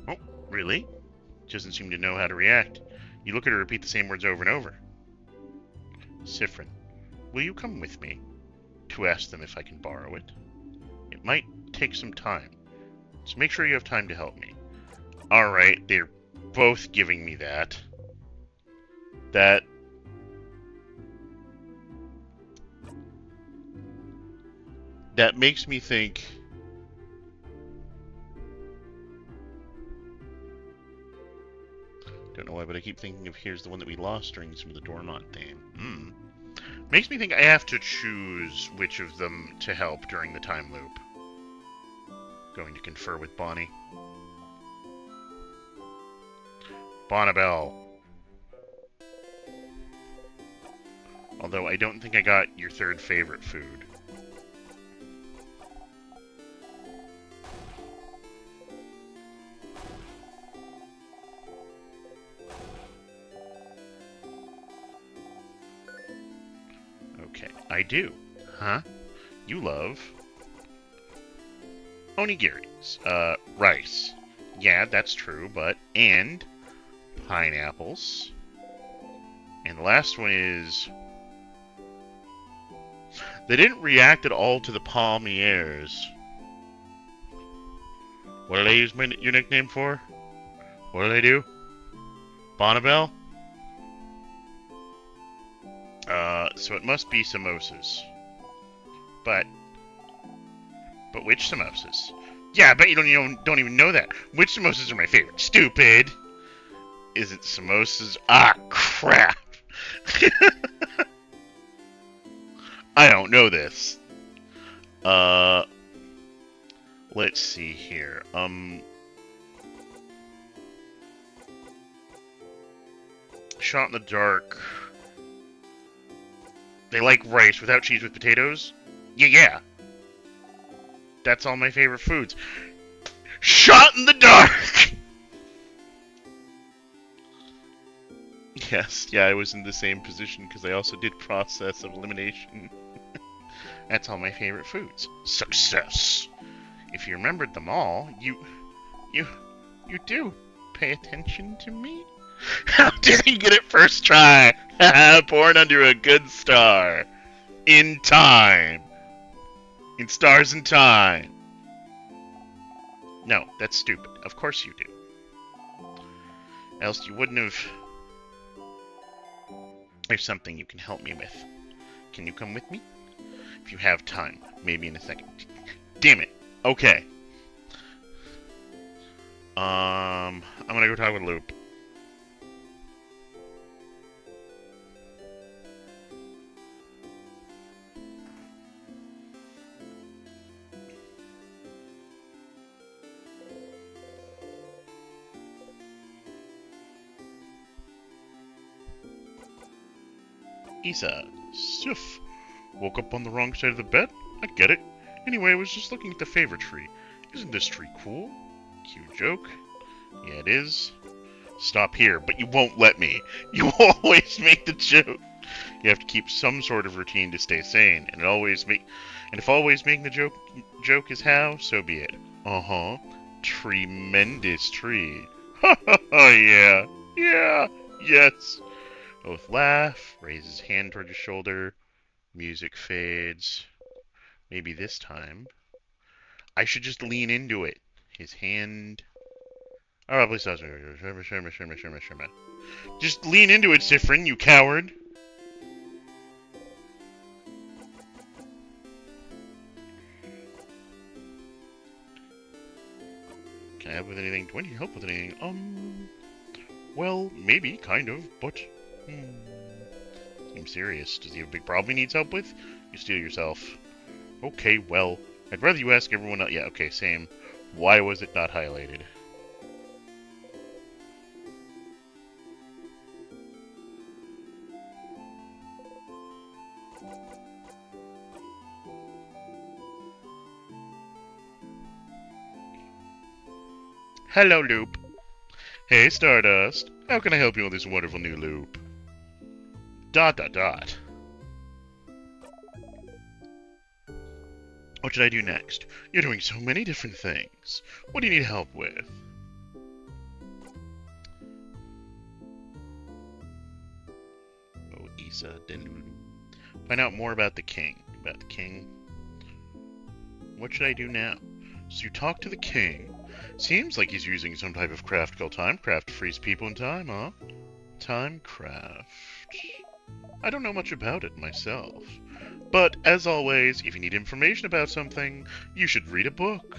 Oh, really? Doesn't seem to know how to react. You look at her repeat the same words over and over. Sifrin, will you come with me to ask them if I can borrow it? It might take some time, so make sure you have time to help me. Alright, they're both giving me that. That makes me think... Don't know why, but I keep thinking of here's the one that we lost during some of the Dormont theme. Makes me think I have to choose which of them to help during the time loop. Going to confer with Bonnie. Bonnabelle. Although I don't think I got your third favorite food. Okay, I do. Huh? You love... onigiris. Rice. Yeah, that's true, but... and... pineapples. And the last one is... they didn't react at all to the palmiers. What did I use your nickname for? What did I do? Bonnabelle? So it must be samosas. But which samosas? Yeah, I bet you don't even know that. Which samosas are my favorite? Stupid! Isn't samosas? Ah, crap! I don't know this. Let's see here. Shot in the dark. They like rice without cheese with potatoes? Yeah. That's all my favorite foods. Shot in the dark! Yes, yeah, I was in the same position because I also did process of elimination. That's all my favorite foods. Success! If you remembered them all, you do pay attention to me? How did he get it first try? Born under a good star. In time. In stars and time. No, that's stupid. Of course you do. Else you wouldn't have... There's something you can help me with. Can you come with me? If you have time. Maybe in a second. Damn it. Okay. I'm gonna go talk with Loop. Isa. Sif. Woke up on the wrong side of the bed? I get it. Anyway, I was just looking at the favorite tree. Isn't this tree cool? Cute joke. Yeah, it is. Stop here, but you won't let me. You always make the joke. You have to keep some sort of routine to stay sane, and if always making the joke is how, so be it. Uh-huh. Tremendous tree. Ha ha ha, yeah. Yeah. Yes. Both laugh, raise his hand toward your shoulder. Music fades. Maybe this time. I should just lean into it. His hand... Oh, please stop. Just lean into it, Sifrin, you coward. Can I help with anything? Do I need help with anything? Well, maybe, kind of, but... Seems serious. Does he have a big problem he needs help with? You steal yourself. Okay, well, I'd rather you ask everyone else. Yeah, okay, same. Why was it not highlighted? Hello, Loop. Hey, Stardust. How can I help you on this wonderful new loop? ... What should I do next? You're doing so many different things. What do you need help with? Oh, Find out more about the king. What should I do now? So you talk to the king. Seems like he's using some type of craft called Timecraft to freeze people in time, huh? Timecraft. I don't know much about it myself. But, as always, if you need information about something, you should read a book.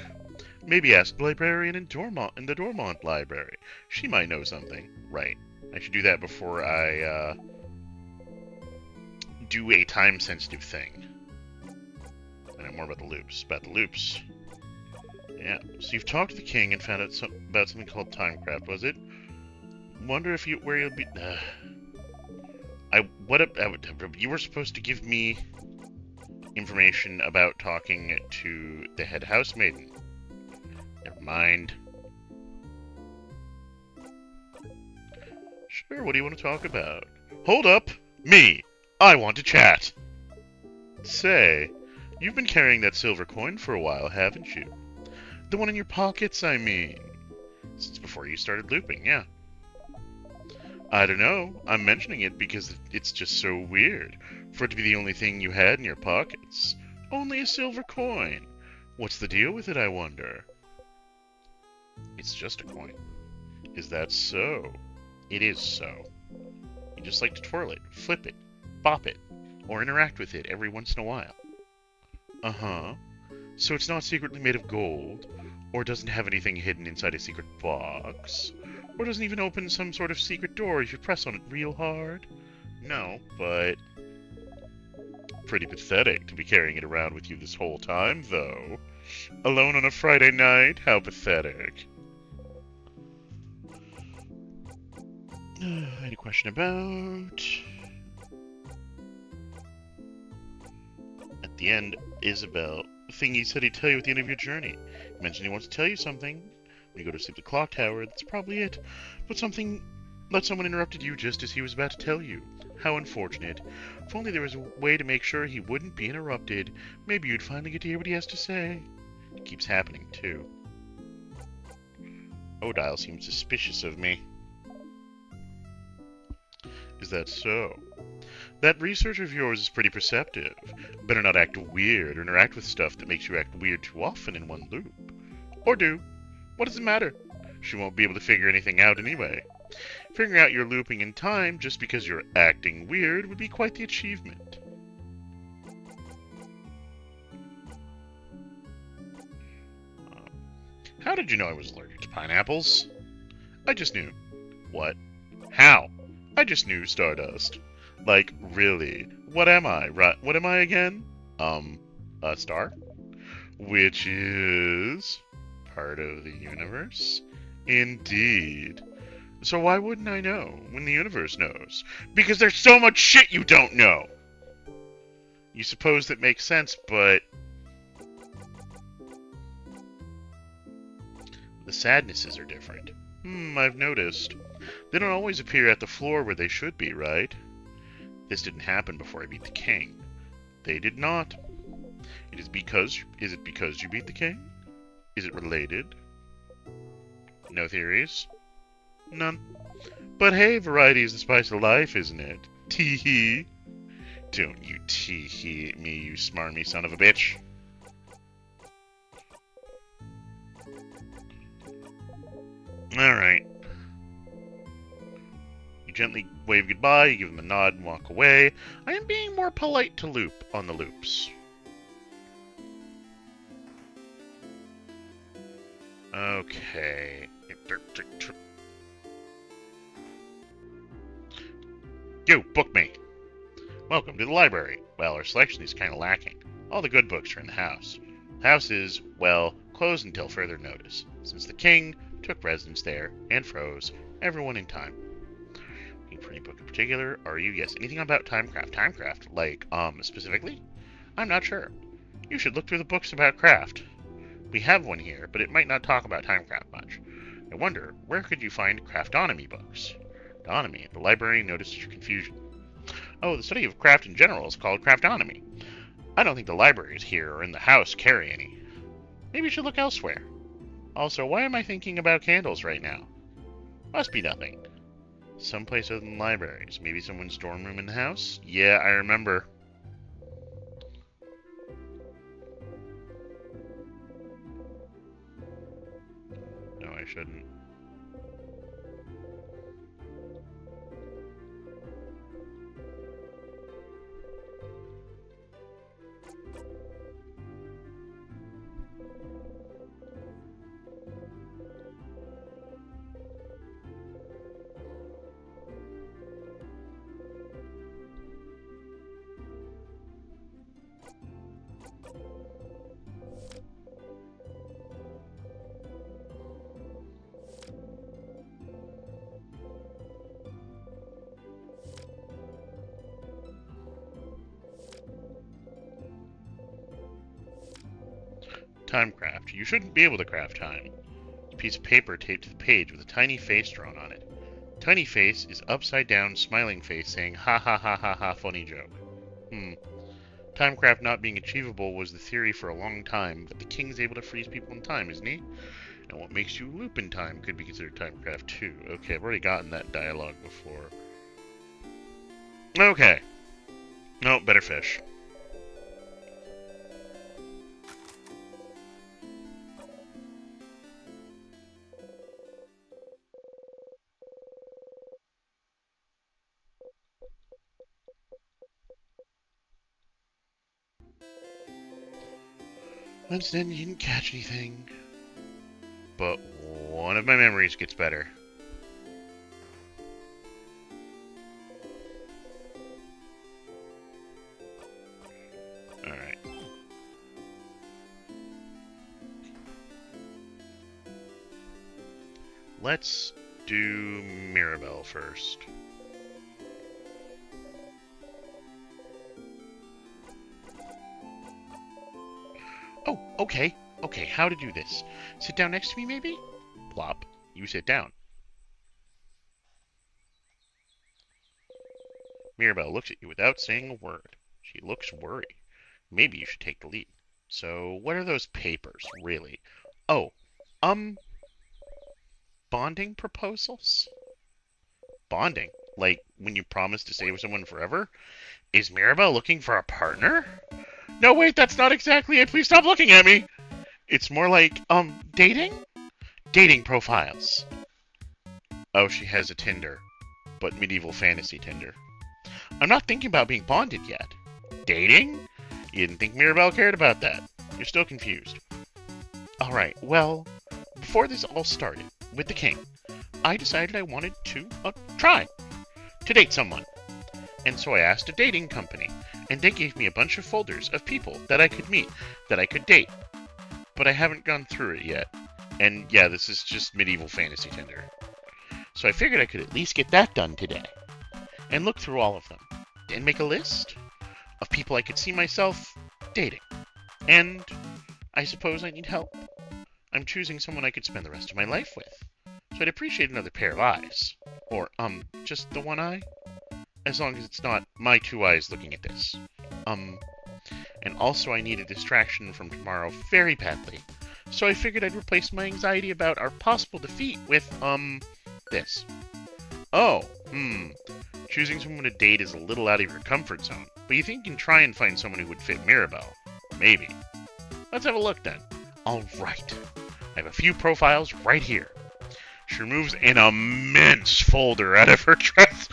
Maybe ask the librarian in the Dormont Library. She might know something. Right. I should do that before I, do a time-sensitive thing. I know more about the loops. Yeah. So you've talked to the king and found out about something called Timecraft, was it? Wonder if where you'll be... you were supposed to give me information about talking to the head housemaiden. Never mind. Sure, what do you want to talk about? Hold up! Me! I want to chat! Say, you've been carrying that silver coin for a while, haven't you? The one in your pockets, I mean. Since before you started looping, yeah. I don't know. I'm mentioning it because it's just so weird for it to be the only thing you had in your pockets. Only a silver coin. What's the deal with it, I wonder? It's just a coin. Is that so? It is so. You just like to twirl it, flip it, bop it, or interact with it every once in a while. Uh-huh. So it's not secretly made of gold, or doesn't have anything hidden inside a secret box, or doesn't even open some sort of secret door if you press on it real hard? No, but... Pretty pathetic to be carrying it around with you this whole time, though. Alone on a Friday night? How pathetic. I had a question about... At the end, Isabel, the thing he said he'd tell you at the end of your journey. He mentioned he wants to tell you something. When you go to sleep at the clock tower, that's probably it. But someone interrupted you just as he was about to tell you. How unfortunate. If only there was a way to make sure he wouldn't be interrupted, maybe you'd finally get to hear what he has to say. It keeps happening, too. Odile seems suspicious of me. Is that so? That research of yours is pretty perceptive. Better not act weird or interact with stuff that makes you act weird too often in one loop. Or do. What does it matter? She won't be able to figure anything out anyway. Figuring out your looping in time just because you're acting weird would be quite the achievement. How did you know I was allergic to pineapples? I just knew. What? How? I just knew, Stardust. Like, really? What am I? What am I again? A star? Which is... part of the universe? Indeed. So why wouldn't I know when the universe knows? Because there's so much shit you don't know! You suppose that makes sense, but... the sadnesses are different. I've noticed. They don't always appear at the floor where they should be, right? This didn't happen before I beat the king. They did not. Is it because you beat the king? Is it related? No theories? None. But hey, variety is the spice of life, isn't it? Tee-hee. Don't you tee-hee at me, you smarmy son of a bitch. Alright. You gently wave goodbye, you give him a nod and walk away. I am being more polite to Loop on the loops. Okay. You, book me. Welcome to the library. Well, our selection is kind of lacking. All the good books are in the house. The house is, well, closed until further notice, since the king took residence there and froze everyone in time. Looking for any book in particular? Are you? Yes. Anything about Timecraft? Timecraft? Like, specifically? I'm not sure. You should look through the books about craft. We have one here, but it might not talk about Timecraft much. I wonder, where could you find craftonomy books? Craftonomy. The librarian noticed your confusion. Oh, the study of craft in general is called craftonomy. I don't think the libraries here or in the house carry any. Maybe you should look elsewhere. Also, why am I thinking about candles right now? Must be nothing. Someplace other than libraries. Maybe someone's dorm room in the house? Yeah, I remember. No, I shouldn't. Time craft. You shouldn't be able to craft time. A piece of paper taped to the page with a tiny face drawn on it. Tiny face is upside down, smiling face saying ha ha ha ha ha funny joke. Timecraft not being achievable was the theory for a long time, but the king's able to freeze people in time, isn't he? And what makes you loop in time could be considered timecraft too. Okay, I've already gotten that dialogue before. Okay. No, better fish. Once then, you didn't catch anything. But one of my memories gets better. Alright. Let's do Mirabelle first. Oh, okay. Okay, how to do this. Sit down next to me, maybe? Plop. You sit down. Mirabelle looks at you without saying a word. She looks worried. Maybe you should take the lead. So, what are those papers, really? Oh, bonding proposals? Bonding? Like when you promise to stay with someone forever? Is Mirabelle looking for a partner? No, wait, that's not exactly it. Please stop looking at me. It's more like, dating? Dating profiles. Oh, she has a Tinder, but medieval fantasy Tinder. I'm not thinking about being bonded yet. Dating? You didn't think Mirabelle cared about that. You're still confused. Alright, well, before this all started, with the king, I decided I wanted to, try to date someone. And so I asked a dating company, and they gave me a bunch of folders of people that I could meet, that I could date. But I haven't gone through it yet. And yeah, this is just medieval fantasy Tinder. So I figured I could at least get that done today. And look through all of them. And make a list of people I could see myself dating. And I suppose I need help. I'm choosing someone I could spend the rest of my life with. So I'd appreciate another pair of eyes. Or, just the one eye? As long as it's not my two eyes looking at this. And also I need a distraction from tomorrow very badly. So I figured I'd replace my anxiety about our possible defeat with, this. Oh, choosing someone to date is a little out of your comfort zone, but you think you can try and find someone who would fit Mirabelle. Maybe. Let's have a look then. Alright. I have a few profiles right here. She removes an immense folder out of her dress.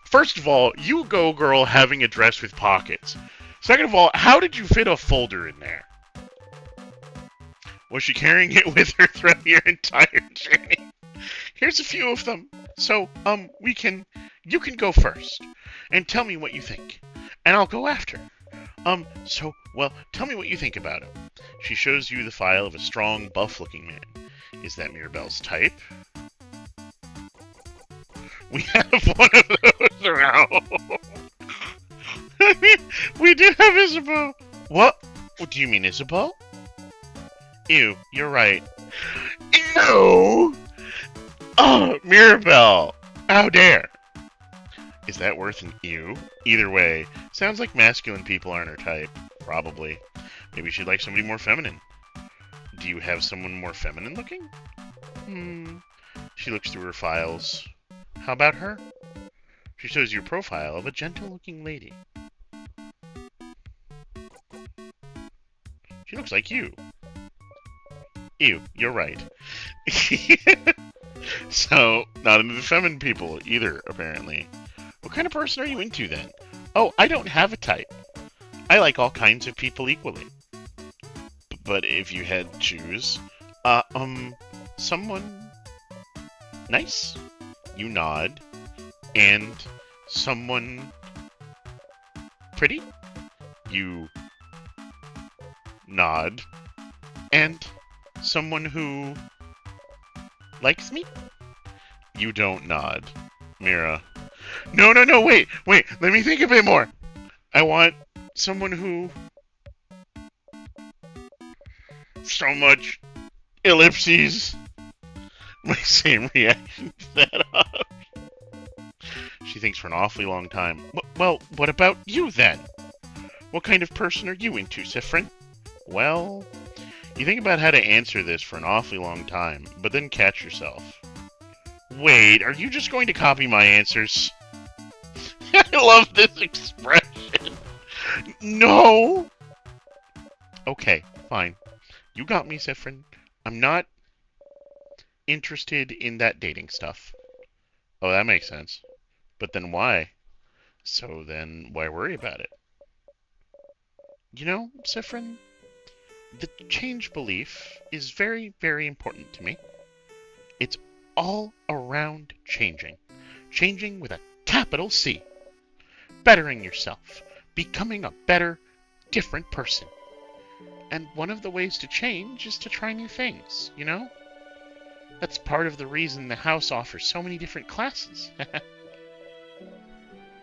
First of all, you go girl having a dress with pockets. Second of all, how did you fit a folder in there? Was she carrying it with her throughout your entire journey? Here's a few of them. So, you can go first. And tell me what you think. And I'll go after. Tell me what you think about him. She shows you the file of a strong, buff-looking man. Is that Mirabelle's type? We have one of those around. We do have Isabel. What? What do you mean, Isabel? Ew, you're right. Ew! Oh, Mirabelle! How dare! Is that worth an ew? Either way, sounds like masculine people aren't her type. Probably. Maybe she'd like somebody more feminine. Do you have someone more feminine looking? She looks through her files. How about her? She shows you a profile of a gentle-looking lady. She looks like you. Ew, you're right. So, not into the feminine people either, apparently. What kind of person are you into, then? Oh, I don't have a type. I like all kinds of people equally. But if you had to choose, someone nice, you nod, and someone pretty, you nod, and someone who likes me, you don't nod. Mira. No, wait, let me think a bit more. I want someone who... So much ellipses. My same reaction to that. She thinks for an awfully long time. Well, what about you then? What kind of person are you into, Sifrin? Well, you think about how to answer this for an awfully long time, but then catch yourself. Wait, are you just going to copy my answers? I love this expression. No! Okay, fine. You got me, Sifrin. I'm not interested in that dating stuff. Oh, that makes sense. But then why? So then, why worry about it? You know, Sifrin, the change belief is very, very important to me. It's all around changing. Changing with a capital C. Bettering yourself. Becoming a better, different person. And one of the ways to change is to try new things, you know? That's part of the reason the house offers so many different classes.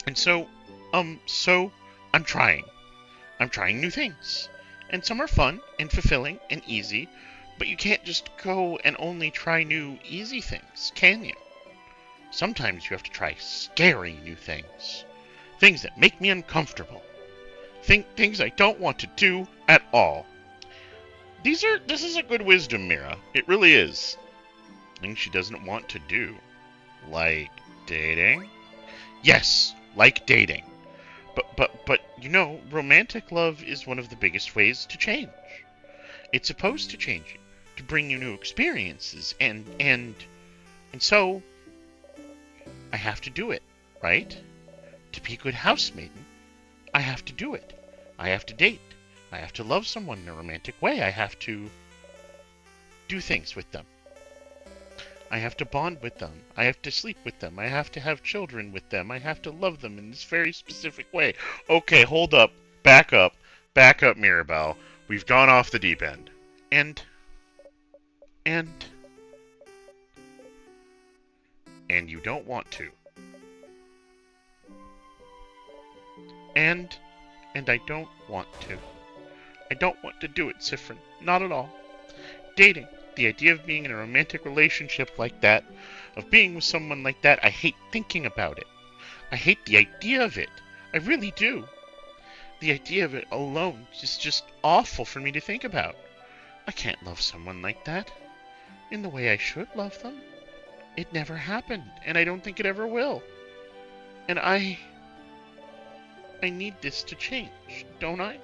And so I'm trying. I'm trying new things. And some are fun and fulfilling and easy, but you can't just go and only try new, easy things, can you? Sometimes you have to try scary new things. Things that make me uncomfortable. Things I don't want to do at all. This is a good wisdom, Mira. It really is. Things she doesn't want to do. Like dating? Yes, like dating. But you know, romantic love is one of the biggest ways to change. It's supposed to change you, to bring you new experiences, and so I have to do it, right? To be a good housemaiden, I have to do it. I have to date. I have to love someone in a romantic way. I have to do things with them. I have to bond with them. I have to sleep with them. I have to have children with them. I have to love them in this very specific way. Okay, hold up. Back up. Back up, Mirabelle. We've gone off the deep end. And you don't want to. And I don't want to. I don't want to do it, Sifrin. Not at all. Dating. The idea of being in a romantic relationship like that, of being with someone like that, I hate thinking about it. I hate the idea of it. I really do. The idea of it alone is just awful for me to think about. I can't love someone like that in the way I should love them. It never happened, and I don't think it ever will. And I need this to change, don't I?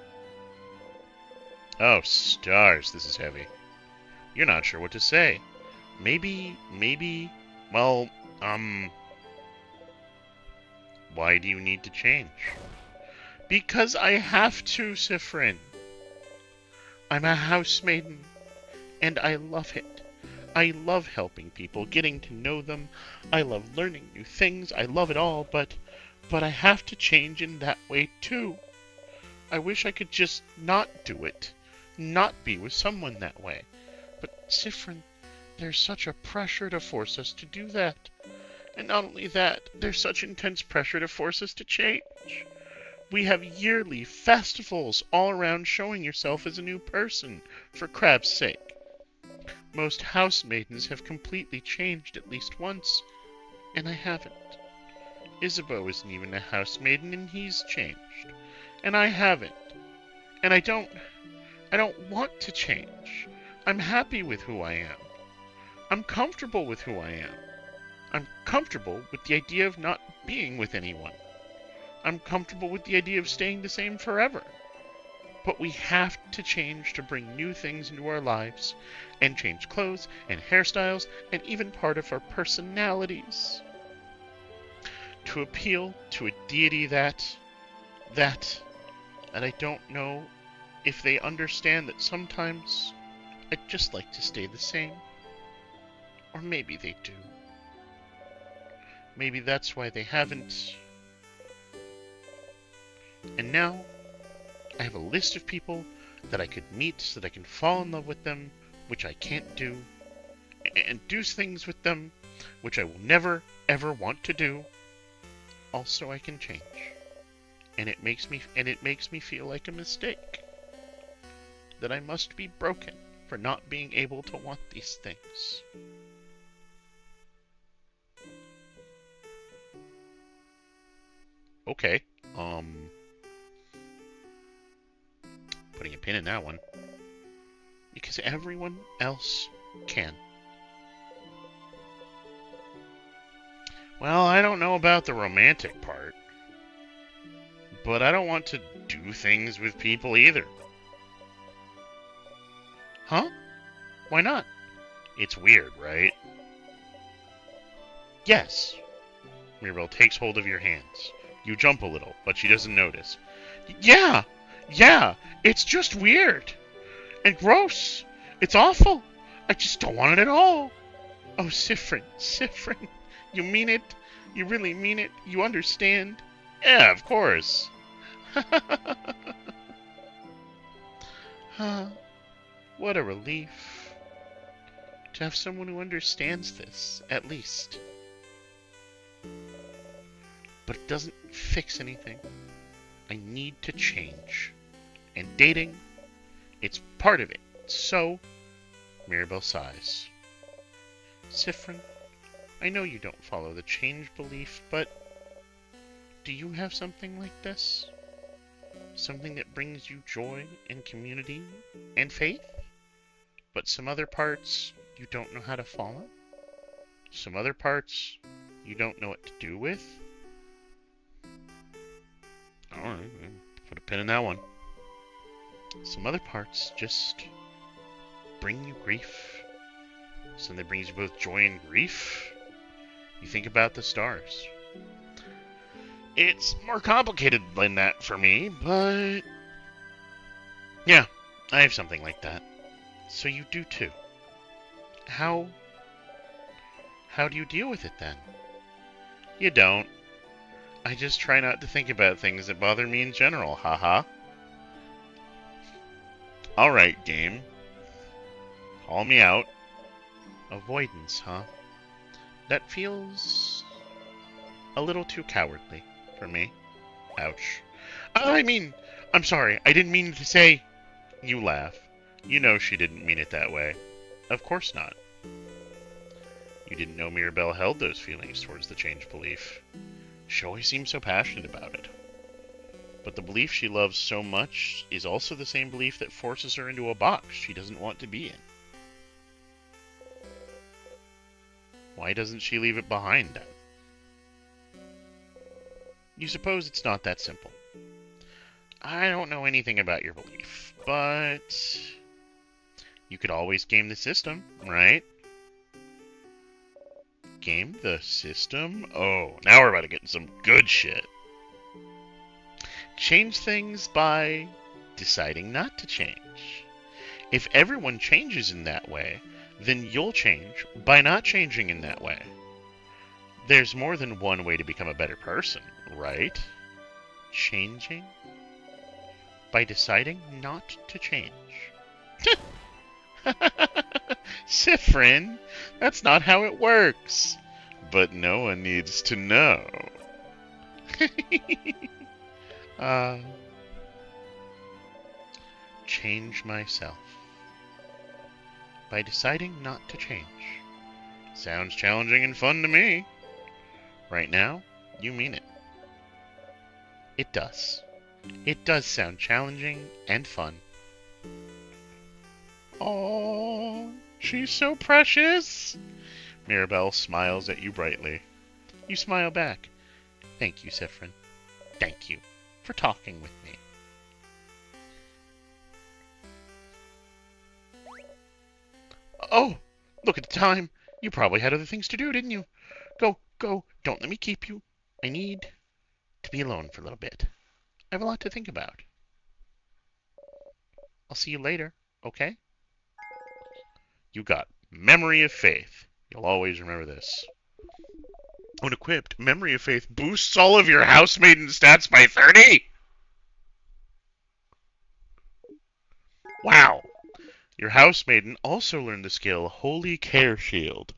Oh, stars, this is heavy. You're not sure what to say. Maybe, well, why do you need to change? Because I have to, Sifrin. I'm a housemaiden, and I love it. I love helping people, getting to know them. I love learning new things. I love it all, but I have to change in that way too. I wish I could just not do it, not be with someone that way. But, Sifrin, there's such a pressure to force us to do that. And not only that, there's such intense pressure to force us to change. We have yearly festivals all around showing yourself as a new person, for crap's sake. Most housemaidens have completely changed at least once, and I haven't. Isabeau isn't even a housemaiden, and he's changed. And I haven't. And I don't want to change. I'm happy with who I am. I'm comfortable with who I am. I'm comfortable with the idea of not being with anyone. I'm comfortable with the idea of staying the same forever. But we have to change to bring new things into our lives, and change clothes and hairstyles and even part of our personalities to appeal to a deity that I don't know if they understand that sometimes I'd just like to stay the same. Or maybe they do. Maybe that's why they haven't. And now, I have a list of people that I could meet so that I can fall in love with them, which I can't do, and do things with them, which I will never, ever want to do. Also, I can change. And it makes me feel like a mistake. That I must be broken for not being able to want these things. Okay, putting a pin in that one. Because everyone else can. Well, I don't know about the romantic part. But I don't want to do things with people either. Huh? Why not? It's weird, right? Yes. Mirabelle takes hold of your hands. You jump a little, but she doesn't notice. Yeah! It's just weird. And gross. It's awful. I just don't want it at all. Oh, Sifrin. You mean it? You really mean it? You understand? Yeah, of course. What a relief. To have someone who understands this, at least. But it doesn't fix anything. I need to change. And dating, it's part of it. So, Mirabelle sighs. Sifrin, I know you don't follow the change belief, but do you have something like this? Something that brings you joy and community and faith? But some other parts you don't know how to follow? Some other parts you don't know what to do with? Alright, put a pin in that one. Some other parts just bring you grief. Something that brings you both joy and grief. You think about the stars. It's more complicated than that for me, but yeah, I have something like that. So you do too. How do you deal with it then? You don't. I just try not to think about things that bother me in general, haha. Alright, game. Call me out. Avoidance, huh? That feels a little too cowardly for me. Ouch. I'm sorry. I didn't mean to say... You laugh. You know she didn't mean it that way. Of course not. You didn't know Mirabelle held those feelings towards the change belief. She always seemed so passionate about it. But the belief she loves so much is also the same belief that forces her into a box she doesn't want to be in. Why doesn't she leave it behind then? You suppose it's not that simple. I don't know anything about your belief, but you could always game the system, right? Game the system? Oh, now we're about to get into some good shit. Change things by deciding not to change. If everyone changes in that way, then you'll change by not changing in that way. There's more than one way to become a better person, right? Changing? By deciding not to change. Sifrin, that's not how it works. But no one needs to know. Change myself. By deciding not to change. Sounds challenging and fun to me. Right now, you mean it. It does. It does sound challenging and fun. Oh, she's so precious. Mirabelle smiles at you brightly. You smile back. Thank you, Siffrin. Thank you for talking with me. Oh, look at the time. You probably had other things to do, didn't you? Go, go. Don't let me keep you. I need to be alone for a little bit. I have a lot to think about. I'll see you later, okay? You got Memory of Faith. You'll always remember this. When equipped, Memory of Faith boosts all of your housemaiden stats by 30! Wow! Your housemaiden also learned the skill Holy Care Shield.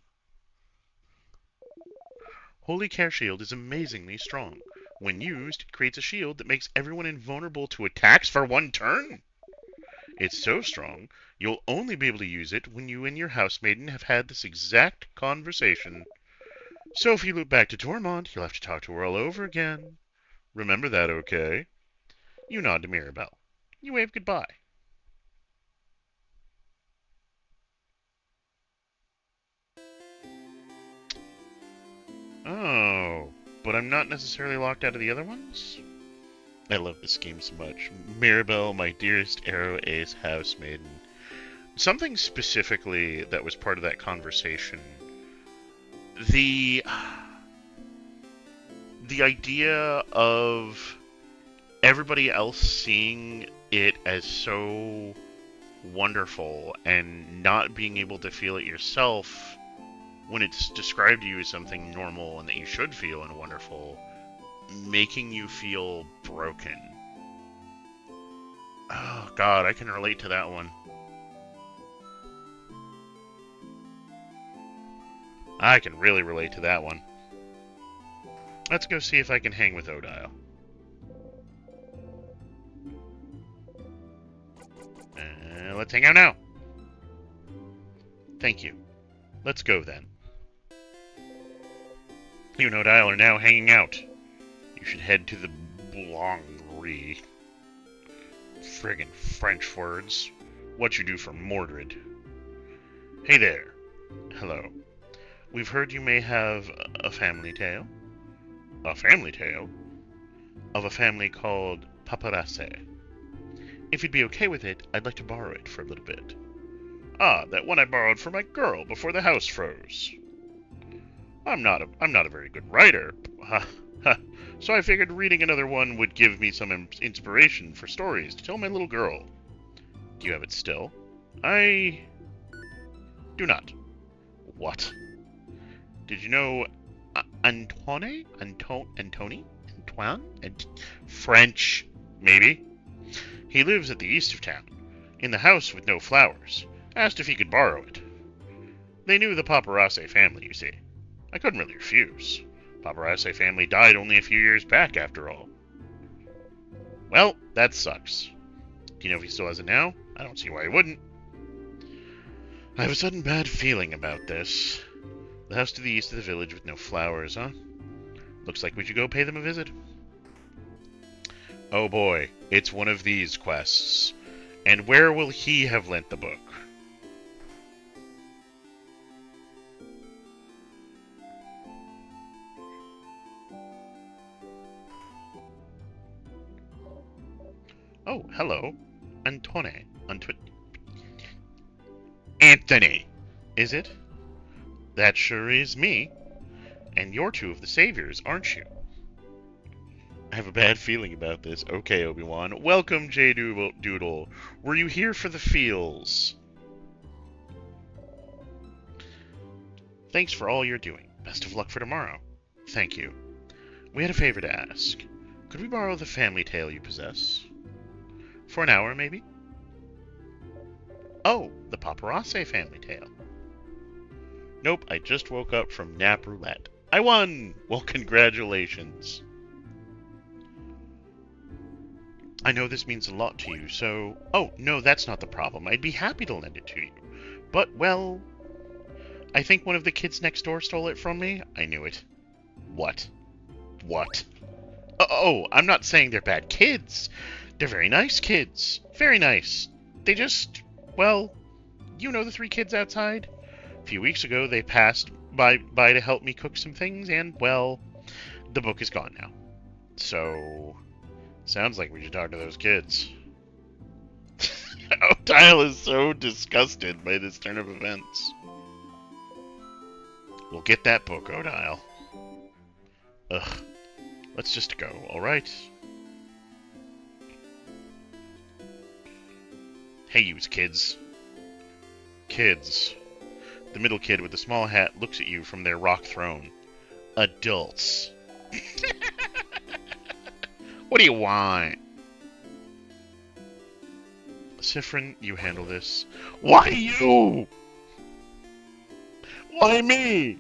Holy Care Shield is amazingly strong. When used, it creates a shield that makes everyone invulnerable to attacks for one turn. It's so strong, you'll only be able to use it when you and your housemaiden have had this exact conversation. So if you loop back to Tormont, you'll have to talk to her all over again. Remember that, okay? You nod to Mirabelle. You wave goodbye. Oh, but I'm not necessarily locked out of the other ones? I love this game so much. Mirabelle, my dearest Arrow Ace housemaiden. Something specifically that was part of that conversation. The idea of everybody else seeing it as so wonderful and not being able to feel it yourself when it's described to you as something normal and that you should feel and wonderful, making you feel broken. Oh god, I can relate to that one. I can really relate to that one. Let's go see if I can hang with Odile. Let's hang out now. Thank you. Let's go then. You and Odile are now hanging out. You should head to the Blangerie. Friggin' French words. What you do for Mordred. Hey there. Hello. We've heard you may have a family tale. A family tale? Of a family called Paparazzi. If you'd be okay with it, I'd like to borrow it for a little bit. Ah, that one I borrowed for my girl before the house froze. I'm not a very good writer, so I figured reading another one would give me some inspiration for stories to tell my little girl. Do you have it still? I do not. What? Did you know Antoine? Antoine? French, maybe? He lives at the east of town, in the house with no flowers. Asked if he could borrow it. They knew the Paparazzi family, you see. I couldn't really refuse. Paparazzi family died only a few years back, after all. Well, that sucks. Do you know if he still has it now? I don't see why he wouldn't. I have a sudden bad feeling about this. The house to the east of the village with no flowers, huh? Looks like we should go pay them a visit. Oh boy, it's one of these quests. And where will he have lent the book? Oh, hello. Anthony! Is it? That sure is me. And you're two of the saviors, aren't you? I have a bad feeling about this. Okay, Obi-Wan. Welcome, J. Doodle. Were you here for the feels? Thanks for all you're doing. Best of luck for tomorrow. Thank you. We had a favor to ask. Could we borrow the family tale you possess? For an hour, maybe? Oh, the Paparazzi family tale. Nope, I just woke up from nap roulette. I won! Well, congratulations. I know this means a lot to you, so... Oh, no, that's not the problem. I'd be happy to lend it to you. But, well... I think one of the kids next door stole it from me. I knew it. What? What? Oh, I'm not saying they're bad kids. They're very nice kids. Very nice. They just... Well, you know the three kids outside? A few weeks ago, they passed by to help me cook some things, and, well, the book is gone now. So, sounds like we should talk to those kids. Odile is so disgusted by this turn of events. We'll get that book, Odile. Ugh. Let's just go, alright? Hey, yous kids. Kids. The middle kid with the small hat looks at you from their rock throne. Adults. What do you want? Siffrin, you handle this. Why you? Why me?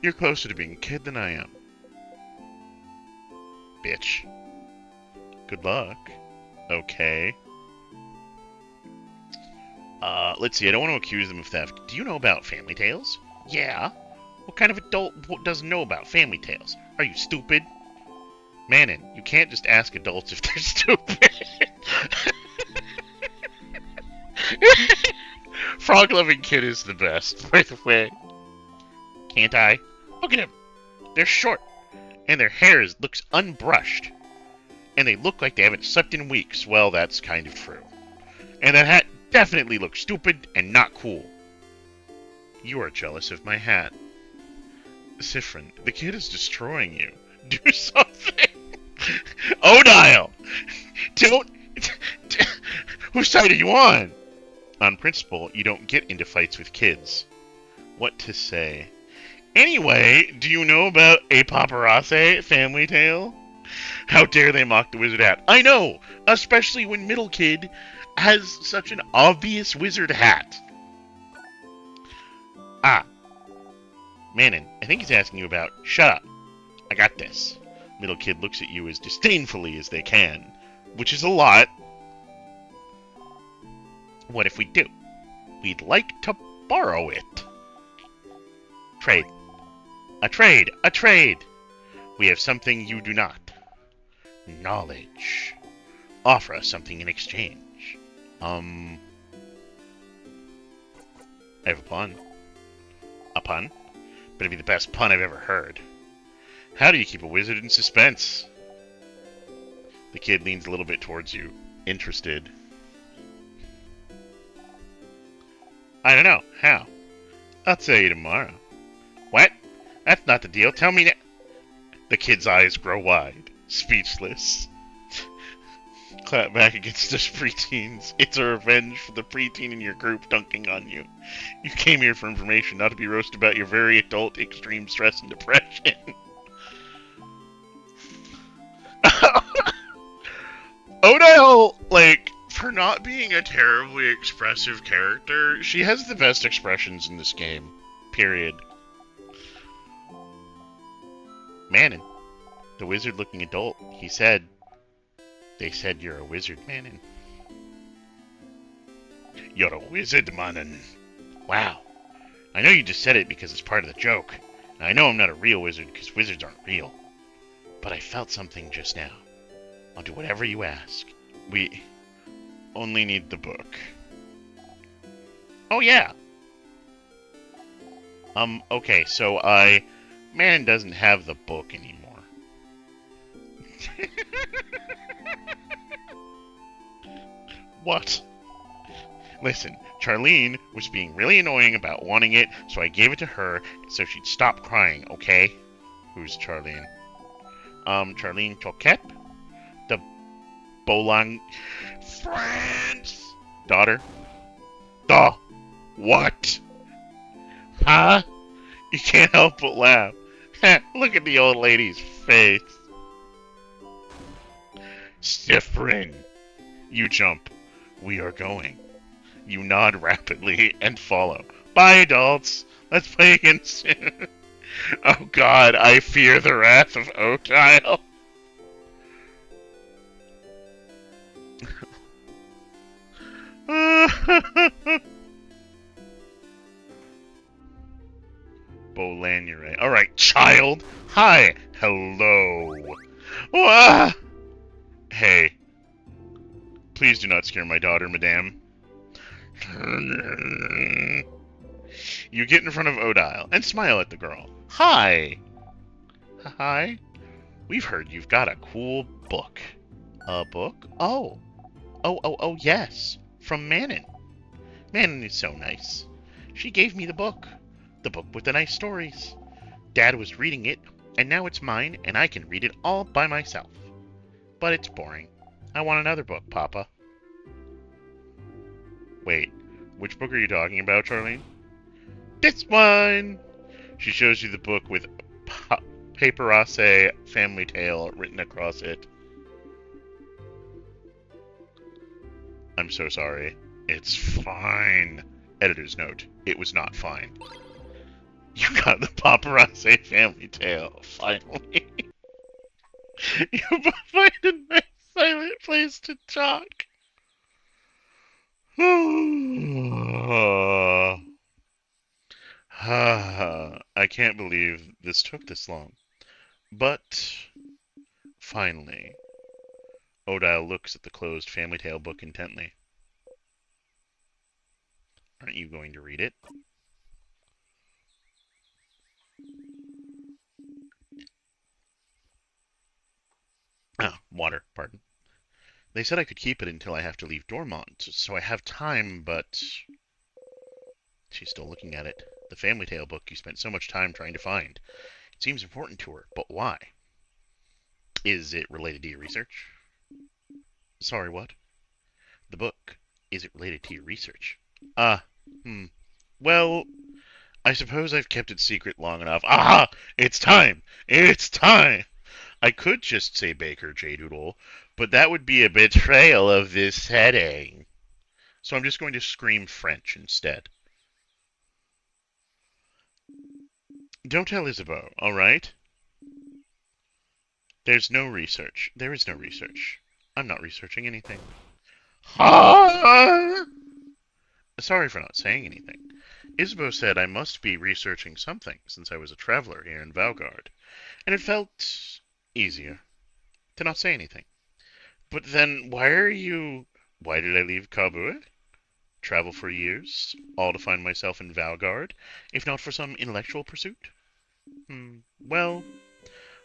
You're closer to being a kid than I am. Bitch. Good luck. Okay. Let's see, I don't want to accuse them of theft. Do you know about Family Tales? Yeah. What kind of adult doesn't know about Family Tales? Are you stupid? Manon, you can't just ask adults if they're stupid. Frog-loving kid is the best, by the way. Can't I? Look at him. They're short, and their hair looks unbrushed. And they look like they haven't slept in weeks. Well, that's kind of true. And that hat definitely looks stupid and not cool. You are jealous of my hat. Siffrin, the kid is destroying you. Do something. Odile! Don't... Whose side are you on? On principle, you don't get into fights with kids. What to say? Anyway, do you know about a paparazzi family tale? How dare they mock the wizard hat? I know! Especially when middle kid has such an obvious wizard hat. Ah. Manon, I think he's asking you about... Shut up. I got this. Middle kid looks at you as disdainfully as they can. Which is a lot. What if we do? We'd like to borrow it. Trade. A trade! A trade! We have something you do not. Knowledge. Offer us something in exchange. I have a pun. A pun? Better be the best pun I've ever heard. How do you keep a wizard in suspense? The kid leans a little bit towards you, interested. I don't know. How? I'll tell you tomorrow. What? That's not the deal. Tell me now. The kid's eyes grow wide, speechless. Clap back against us preteens. It's a revenge for the preteen in your group dunking on you. You came here for information, not to be roasted about your very adult extreme stress and depression. Odile, like, for not being a terribly expressive character, she has the best expressions in this game. Period. Manon, the wizard-looking adult, he said... They said you're a wizard, Manon. You're a wizard, Manon. Wow. I know you just said it because it's part of the joke. And I know I'm not a real wizard because wizards aren't real. But I felt something just now. I'll do whatever you ask. We only need the book. Oh, yeah. Okay, so Manon doesn't have the book anymore. What? Listen, Charlene was being really annoying about wanting it, so I gave it to her so she'd stop crying, okay? Who's Charlene? Charlene Choquette? The Bolang... France! Daughter? Duh! What? Huh? You can't help but laugh. Look at the old lady's face. Siffrin. You jump. We are going. You nod rapidly and follow. Bye, adults. Let's play again soon. Oh god, I fear the wrath of Odile. Bolanure. Alright, child. Hi. Hello. Ah! Hey. Please do not scare my daughter, madame. You get in front of Odile and smile at the girl. Hi! Hi? We've heard you've got a cool book. A book? Oh, yes. From Manon. Manon is so nice. She gave me the book. The book with the nice stories. Dad was reading it, and now it's mine, and I can read it all by myself. But it's boring. I want another book, Papa. Wait, which book are you talking about, Charlene? This one! She shows you the book with papier-mâché family tale written across it. I'm so sorry. It's fine. Editor's note. It was not fine. You got the paparazzi family tale, finally. You find a nice silent place to talk. I can't believe this took this long. But, finally, Odile looks at the closed family tale book intently. Aren't you going to read it? Water, pardon. They said I could keep it until I have to leave Dormont, so I have time, but... She's still looking at it. The family tale book you spent so much time trying to find. It seems important to her, but why? Is it related to your research? Sorry, what? The book. Is it related to your research? Well, I suppose I've kept it secret long enough. Ah! It's time! It's time! I could just say Baker J. Doodle, but that would be a betrayal of this setting. So I'm just going to scream French instead. Don't tell Isabeau, all right? There's no research. There is no research. I'm not researching anything. Sorry for not saying anything. Isabeau said I must be researching something since I was a traveler here in Valgard, and it felt easier to not say anything. But then, why did I leave Kabul? Travel for years, all to find myself in Valgard, if not for some intellectual pursuit? Well,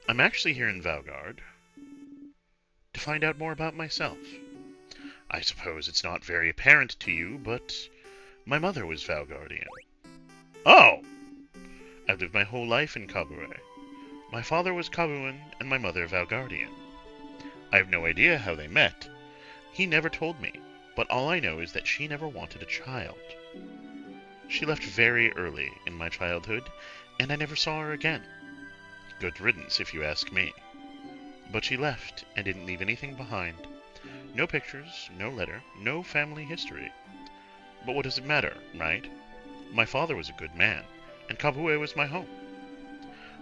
I'm actually here in Valgard to find out more about myself. I suppose it's not very apparent to you, but my mother was Valgardian. Oh! I've lived my whole life in Kabul. My father was Kabuan and my mother Valgardian. I have no idea how they met. He never told me, but all I know is that she never wanted a child. She left very early in my childhood, and I never saw her again. Good riddance, if you ask me. But she left and didn't leave anything behind. No pictures, no letter, no family history. But what does it matter, right? My father was a good man, and Kabul was my home.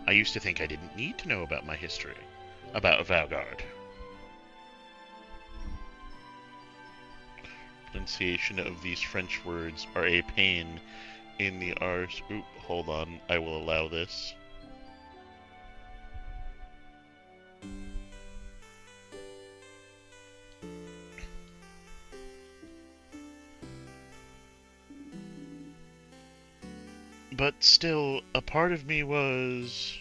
I used to think I didn't need to know about my history, about Valgard. Pronunciation of these French words are a pain in the arse. Oop, hold on, I will allow this. But still, a part of me was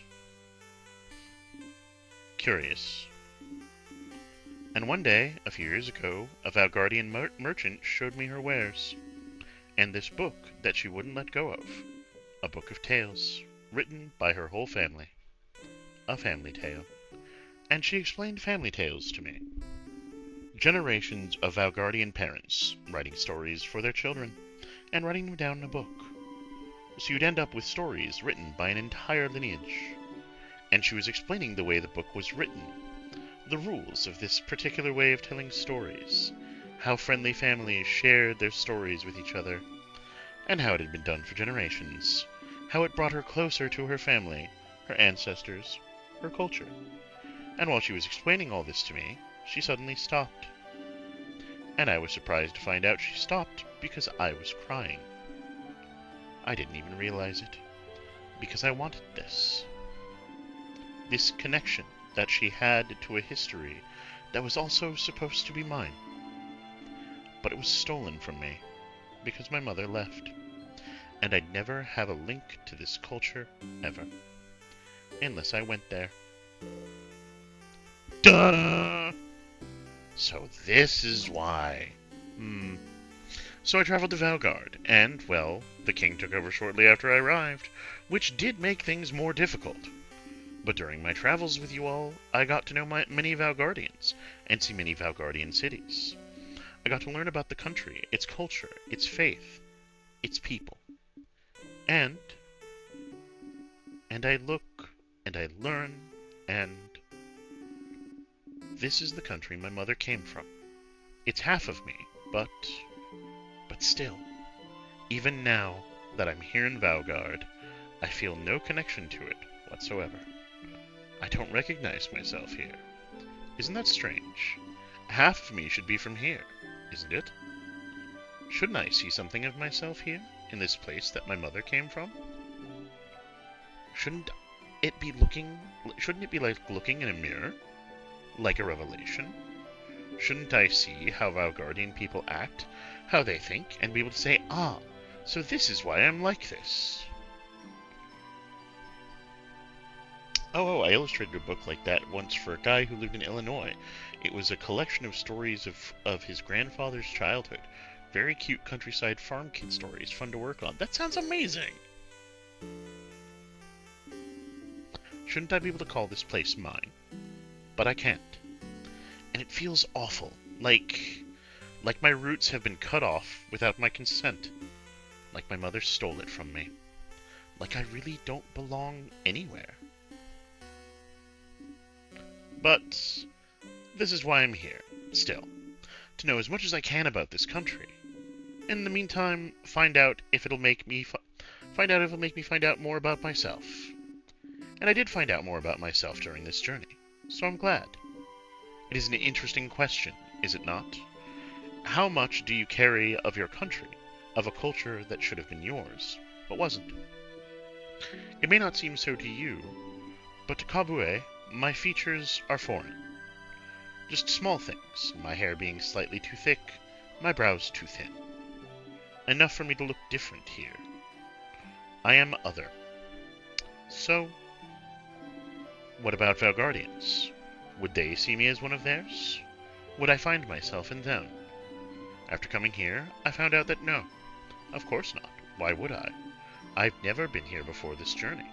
curious. And one day, a few years ago, a Valgardian merchant showed me her wares, and this book that she wouldn't let go of. A book of tales, written by her whole family. A family tale. And she explained family tales to me. Generations of Valgardian parents writing stories for their children, and writing them down in a book. So you'd end up with stories written by an entire lineage. And she was explaining the way the book was written, the rules of this particular way of telling stories, how friendly families shared their stories with each other, and how it had been done for generations, how it brought her closer to her family, her ancestors, her culture. And while she was explaining all this to me, she suddenly stopped. And I was surprised to find out she stopped because I was crying. I didn't even realize it, because I wanted this. This connection that she had to a history that was also supposed to be mine. But it was stolen from me, because my mother left. and I'd never have a link to this culture ever, unless I went there. Duh! So this is why. So I traveled to Valgard, and, well, the king took over shortly after I arrived, which did make things more difficult. But during my travels with you all, I got to know many Valgardians, and see many Valgardian cities. I got to learn about the country, its culture, its faith, its people. And I look, and I learn, and this is the country my mother came from. It's half of me, but still, even now that I'm here in Valgard, I feel no connection to it whatsoever. I don't recognize myself here. Isn't that strange? Half of me should be from here, isn't it? Shouldn't I see something of myself here, in this place that my mother came from? Shouldn't it be like looking in a mirror? Like a revelation? Shouldn't I see how Valgardian people act, how they think, and be able to say, ah, so this is why I'm like this? Oh, I illustrated a book like that once for a guy who lived in Illinois. It was a collection of stories of his grandfather's childhood. Very cute countryside farm kid stories, fun to work on. That sounds amazing! Shouldn't I be able to call this place mine? But I can't. And it feels awful, like my roots have been cut off without my consent. Like my mother stole it from me. Like I really don't belong anywhere. But this is why I'm here, still, to know as much as I can about this country. In the meantime, find out if it'll make me find out more about myself. And I did find out more about myself during this journey, so I'm glad. It is an interesting question, is it not? How much do you carry of your country, of a culture that should have been yours, but wasn't? It may not seem so to you, but to Kabue, my features are foreign. Just small things, my hair being slightly too thick, my brows too thin. Enough for me to look different here. I am other. So, what about Valgardians? Would they see me as one of theirs? Would I find myself in them? After coming here, I found out that no. Of course not. Why would I? I've never been here before this journey.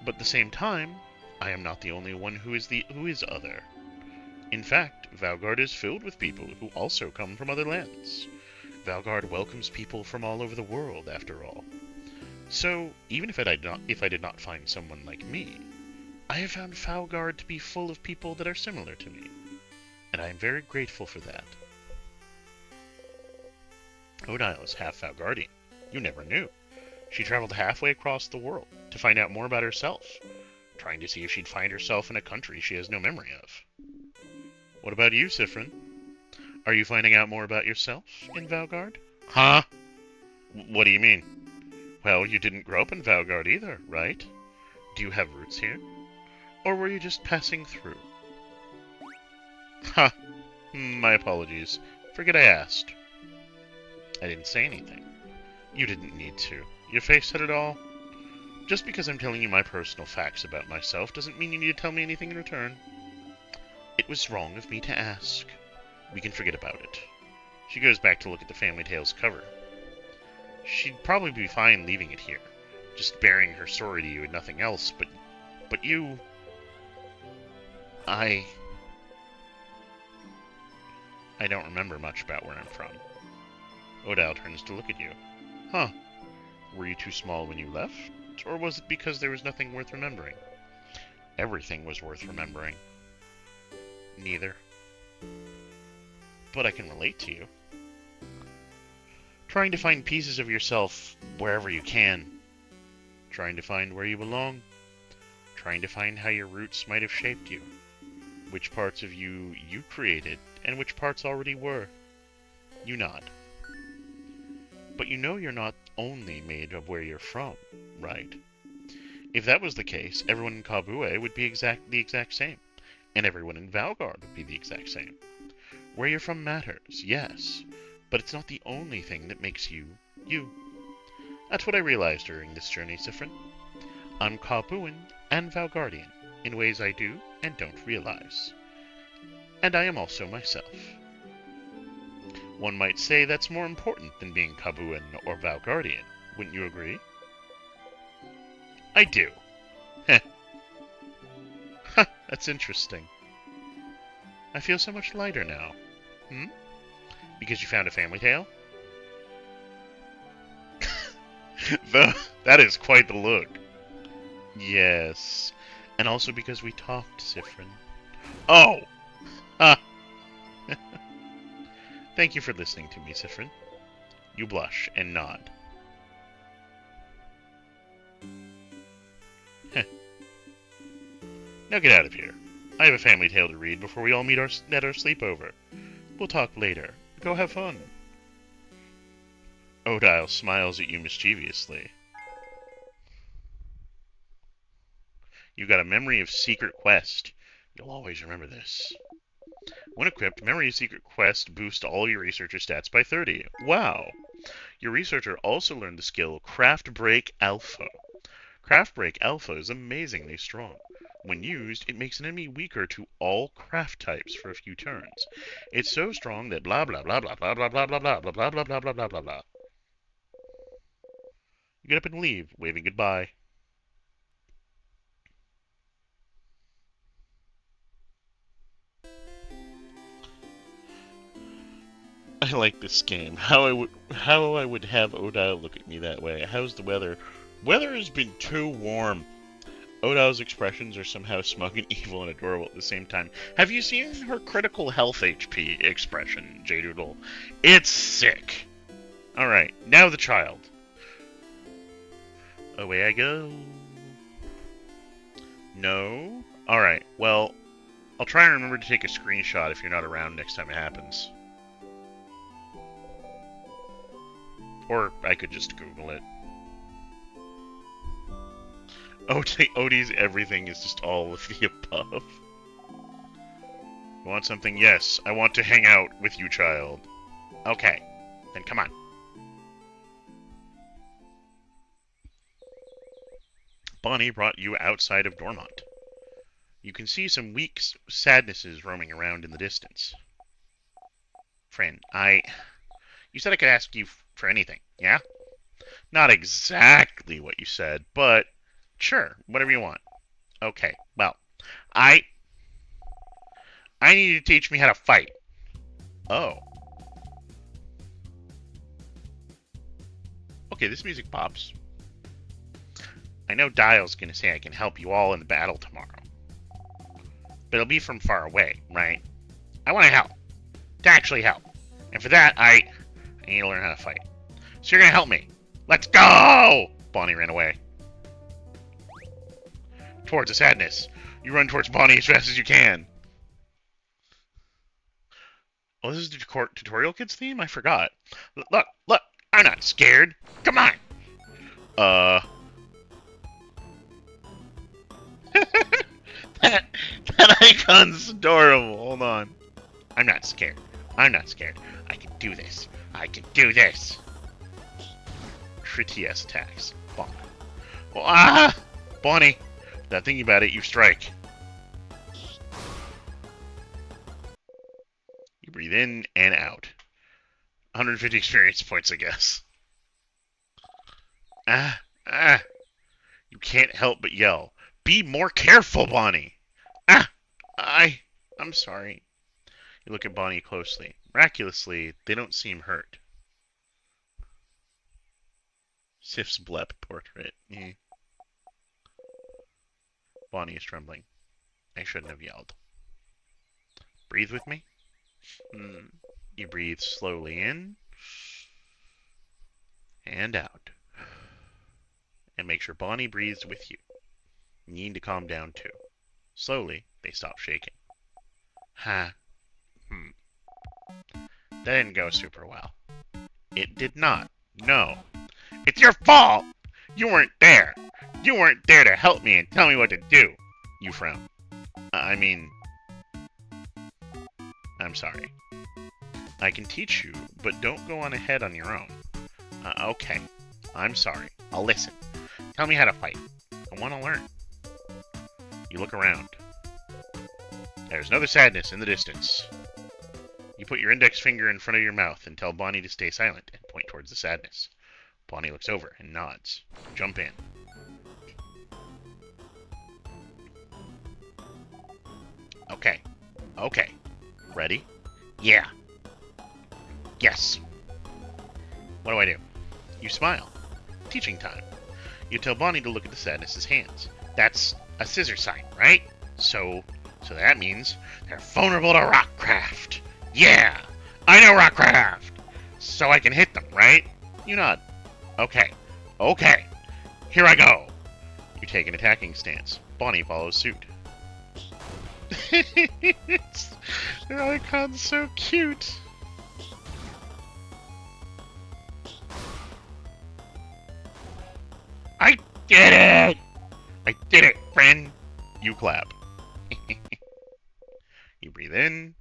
But at the same time, I am not the only one who is other. In fact, Valgard is filled with people who also come from other lands. Valgard welcomes people from all over the world, after all. So, even if I did not find someone like me, I have found Valgard to be full of people that are similar to me, and I am very grateful for that. Odile is half Valgardian. You never knew. She traveled halfway across the world to find out more about herself, trying to see if she'd find herself in a country she has no memory of. What about you, Sifrin? Are you finding out more about yourself in Valgard? Huh? What do you mean? Well, you didn't grow up in Valgard either, right? Do you have roots here? Or were you just passing through? Ha! My apologies. Forget I asked. I didn't say anything. You didn't need to. Your face said it all. Just because I'm telling you my personal facts about myself doesn't mean you need to tell me anything in return. It was wrong of me to ask. We can forget about it. She goes back to look at the Family Tales cover. She'd probably be fine leaving it here, just bearing her story to you and nothing else, but you... I don't remember much about where I'm from. Odile turns to look at you. Huh. Were you too small when you left? Or was it because there was nothing worth remembering? Everything was worth remembering. Neither. But I can relate to you. Trying to find pieces of yourself wherever you can. Trying to find where you belong. Trying to find how your roots might have shaped you. Which parts of you created, and which parts already were. You nod. But you know you're not only made of where you're from, right? If that was the case, everyone in Kabue would be the exact same. And everyone in Valgard would be the exact same. Where you're from matters, yes, but it's not the only thing that makes you, you. That's what I realized during this journey, Sifrin. I'm Kabuin and Valgardian, in ways I do and don't realize. And I am also myself. One might say that's more important than being Kabuin or Valgardian, wouldn't you agree? I do. Heh. Huh, that's interesting. I feel so much lighter now. Hmm? Because you found a family tale? That is quite the look. Yes. And also because we talked, Sifrin. Oh! Ah! Thank you for listening to me, Sifrin. You blush and nod. Heh. Now get out of here. I have a family tale to read before we all meet at our sleepover. We'll talk later. Go have fun. Odile smiles at you mischievously. You got a memory of secret quest. You'll always remember this. When equipped, Memory of Secret Quest boosts all your researcher stats by 30. Wow! Your researcher also learned the skill Craft Break Alpha. Craft Break Alpha is amazingly strong. When used, it makes an enemy weaker to all craft types for a few turns. It's so strong that blah blah blah blah blah blah blah blah blah blah blah blah blah blah blah blah blah. You get up and leave, waving goodbye. I like this game. How I would have Odile look at me that way. How's the weather? Weather has been too warm. Odile's expressions are somehow smug and evil and adorable at the same time. Have you seen her critical health HP expression, J-Doodle? It's sick. Alright, now the child. Away I go. No? Alright, well, I'll try and remember to take a screenshot if you're not around next time it happens. Or I could just Google it. Odie's everything is just all of the above. You want something? Yes, I want to hang out with you, child. Okay, then come on. Bonnie brought you outside of Dormont. You can see some weak sadnesses roaming around in the distance. Friend, you said I could ask you for anything, yeah? Not exactly what you said, but sure, whatever you want. Okay, well, I need you to teach me how to fight. Oh. Okay, this music pops. I know Dial's gonna say I can help you all in the battle tomorrow. But it'll be from far away, right? I want to help. To actually help. And for that, I need to learn how to fight. So you're gonna help me. Let's go! Bonnie ran away. Towards the sadness. You run towards Bonnie as fast as you can. Oh, this is the Tutorial Kids theme? I forgot. Look, I'm not scared. Come on. that icon's adorable. Hold on. I'm not scared. I can do this. Tritius attacks. Bonk. Oh, ah! Bonnie. Without thinking about it, you strike. You breathe in and out. 150 experience points, I guess. You can't help but yell. Be more careful, Bonnie. I'm sorry. You look at Bonnie closely. Miraculously, they don't seem hurt. Sif's blep portrait. Bonnie is trembling. I shouldn't have yelled. Breathe with me. You breathe slowly in and out. And make sure Bonnie breathes with you. You need to calm down too. Slowly, they stop shaking. That didn't go super well. It did not. No. It's your fault! You weren't there! You weren't there to help me and tell me what to do! You frown. I'm sorry. I can teach you, but don't go on ahead on your own. Okay. I'm sorry. I'll listen. Tell me how to fight. I want to learn. You look around. There's another sadness in the distance. You put your index finger in front of your mouth and tell Bonnie to stay silent and point towards the sadness. Bonnie looks over and nods. Jump in. Okay. Okay. Ready? Yeah. Yes. What do I do? You smile. Teaching time. You tell Bonnie to look at the sadness's hands. That's a scissor sign, right? So that means they're vulnerable to rockcraft. Yeah, I know rockcraft. So I can hit them, right? You nod. Okay. Okay. Here I go. You take an attacking stance. Bonnie follows suit. Their icon's so cute. I did it! I did it, friend! You clap. You breathe in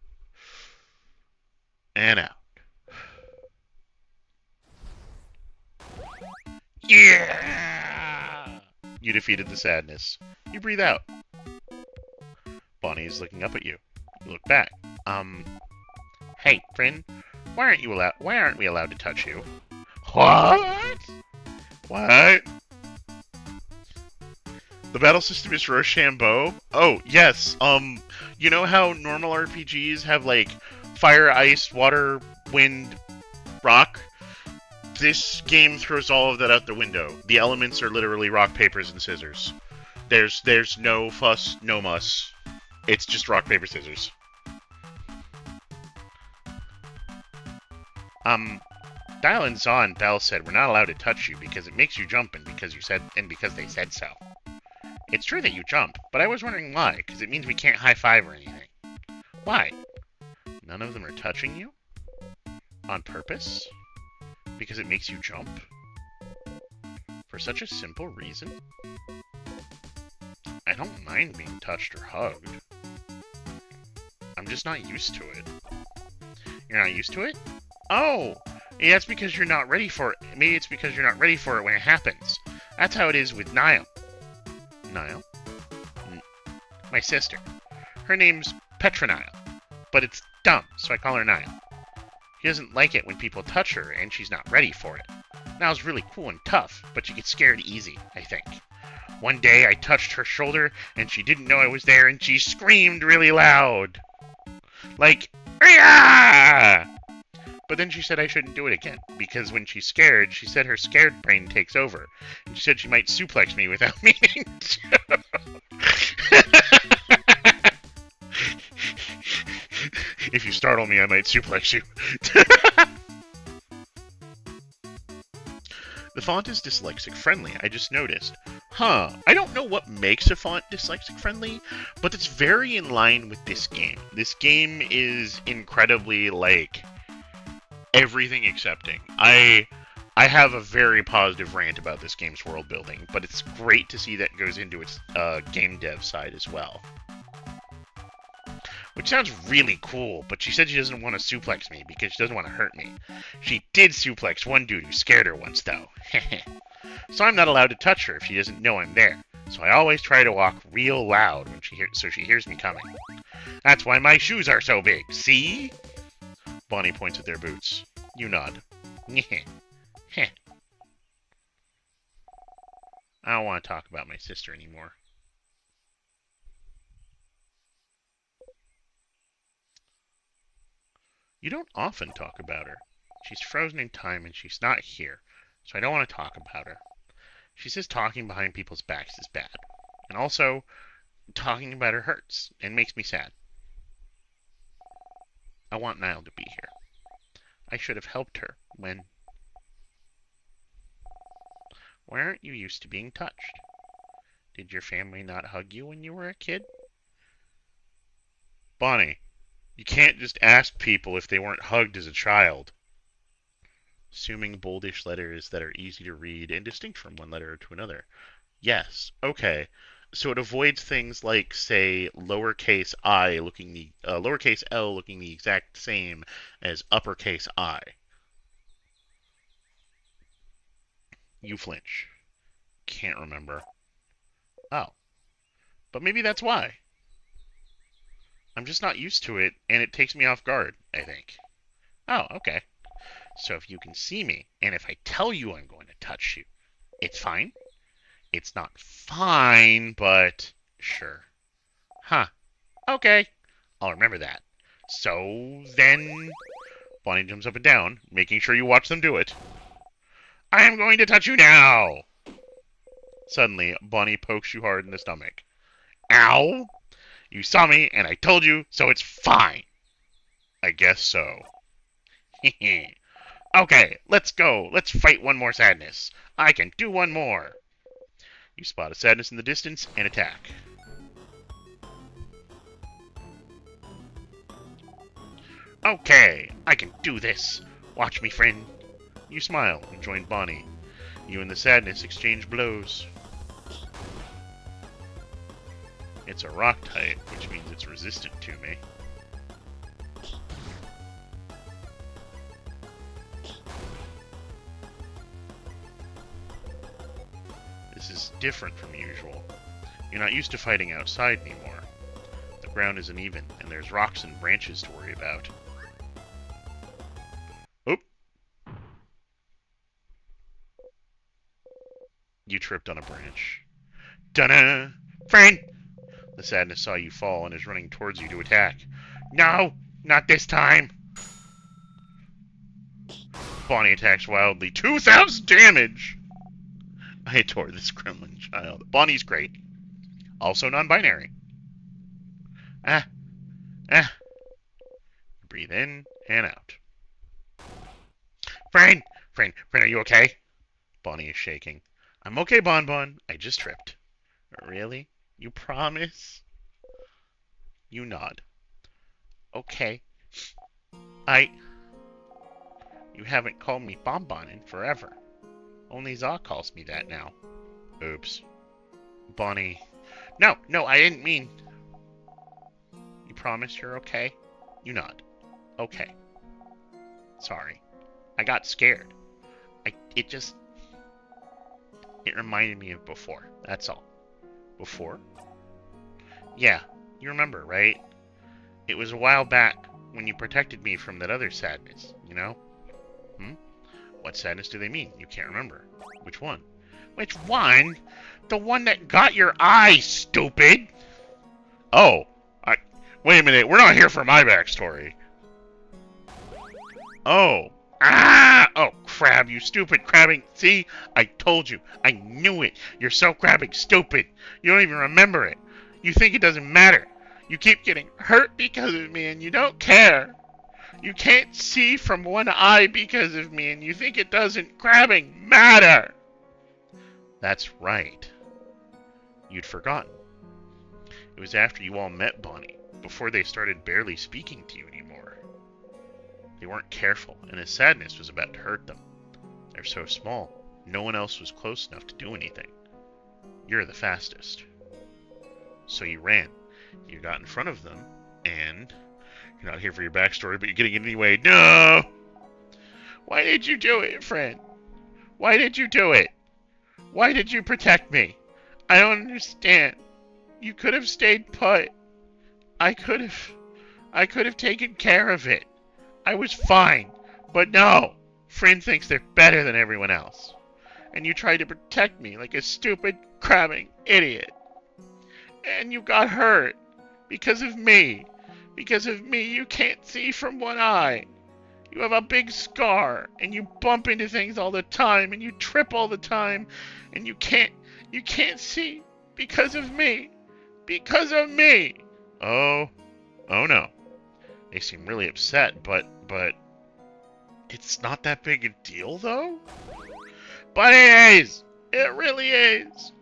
and out. Yeah! You defeated the sadness. You breathe out. Bonnie's looking up at you. You look back. Hey, friend, why aren't we allowed to touch you? What? What? The battle system is Rochambeau? Oh, yes. You know how normal RPGs have, like, fire, ice, water, wind, rock? This game throws all of that out the window. The elements are literally rock, papers, and scissors. There's no fuss, no muss. It's just rock, paper, scissors. Dial and Zaw and Bell said we're not allowed to touch you because it makes you jump and because they said so. It's true that you jump, but I was wondering why, because it means we can't high-five or anything. Why? None of them are touching you? On purpose? Because it makes you jump? For such a simple reason? I don't mind being touched or hugged. I'm just not used to it. You're not used to it? Oh! Yeah, that's because you're not ready for it. Maybe it's because you're not ready for it when it happens. That's how it is with Niall. Niall? My sister. Her name's Petronile, but it's dumb, so I call her Niall. She doesn't like it when people touch her, and she's not ready for it. Niall's really cool and tough, but she gets scared easy, I think. One day I touched her shoulder, and she didn't know I was there, and she screamed really loud. Like, "Rah!" But then she said I shouldn't do it again, because when she's scared, she said her scared brain takes over, and she said she might suplex me without meaning to. If you startle me, I might suplex you. The font is dyslexic friendly, I just noticed. Huh, I don't know what makes a font dyslexic friendly, but it's very in line with this game. This game is incredibly, like, everything accepting. I have a very positive rant about this game's world building, but it's great to see that goes into its game dev side as well. Which sounds really cool, but she said she doesn't want to suplex me because she doesn't want to hurt me. She did suplex one dude who scared her once, though. So I'm not allowed to touch her if she doesn't know I'm there. So I always try to walk real loud when so she hears me coming. That's why my shoes are so big, see? Bonnie points at their boots. You nod. I don't want to talk about my sister anymore. You don't often talk about her. She's frozen in time and she's not here, so I don't want to talk about her. She says talking behind people's backs is bad. And also, talking about her hurts and makes me sad. I want Niall to be here. I should have helped her when... Why aren't you used to being touched? Did your family not hug you when you were a kid? Bonnie, you can't just ask people if they weren't hugged as a child. Assuming boldish letters that are easy to read and distinct from one letter to another. Yes, okay. So it avoids things like, say, lowercase lowercase l looking the exact same as uppercase I. You flinch. Can't remember. Oh. But maybe that's why. I'm just not used to it, and it takes me off guard, I think. Oh, okay. So if you can see me, and if I tell you I'm going to touch you, it's fine? It's not fine, but sure. Huh. Okay. I'll remember that. So then... Bonnie jumps up and down, making sure you watch them do it. I am going to touch you now! Suddenly, Bonnie pokes you hard in the stomach. Ow! You saw me, and I told you, so it's fine. I guess so. Okay, let's go. Let's fight one more sadness. I can do one more. You spot a sadness in the distance and attack. Okay, I can do this. Watch me, friend. You smile and join Bonnie. You and the sadness exchange blows. It's a rock type, which means it's resistant to me. This is different from usual. You're not used to fighting outside anymore. The ground is uneven, and there's rocks and branches to worry about. Oop! You tripped on a branch. Dunna! Friend! The sadness saw you fall and is running towards you to attack. No! Not this time! Bonnie attacks wildly. 2,000 damage! I adore this gremlin child. Bonnie's great. Also non-binary. Ah. Breathe in and out. Friend, are you okay? Bonnie is shaking. I'm okay, Bonbon. I just tripped. Really? You promise? You nod. Okay. You haven't called me Bonbon in forever. Only Zaw calls me that now. Oops. Bonnie. No, I didn't mean... You promise you're okay? You nod. Okay. Sorry. I got scared. It reminded me of before. That's all. Before? Yeah, you remember, right? It was a while back when you protected me from that other sadness, you know? What sadness do they mean? You can't remember. Which one? Which one? The one that got your eye, stupid! Oh, wait a minute, we're not here for my backstory. Oh. Ah! Oh, crab, you stupid crabbing. See? I told you. I knew it. You're so crabbing stupid. You don't even remember it. You think it doesn't matter. You keep getting hurt because of me and you don't care. You can't see from one eye because of me and you think it doesn't crabbing matter. That's right. You'd forgotten. It was after you all met Bonnie, before they started barely speaking to you anymore. They weren't careful, and his sadness was about to hurt them. They're so small, no one else was close enough to do anything. You're the fastest. So you ran. You got in front of them, and... You're not here for your backstory, but you're getting it anyway. No! Why did you do it, friend? Why did you do it? Why did you protect me? I don't understand. You could have stayed put. I could have taken care of it. I was fine. But no! Friend thinks they're better than everyone else. And you tried to protect me like a stupid, crabbing idiot. And you got hurt. Because of me. Because of me, you can't see from one eye. You have a big scar, and you bump into things all the time, and you trip all the time, and you can't see because of me. Because of me. Oh no. They seem really upset, but it's not that big a deal, though? But it is! It really is!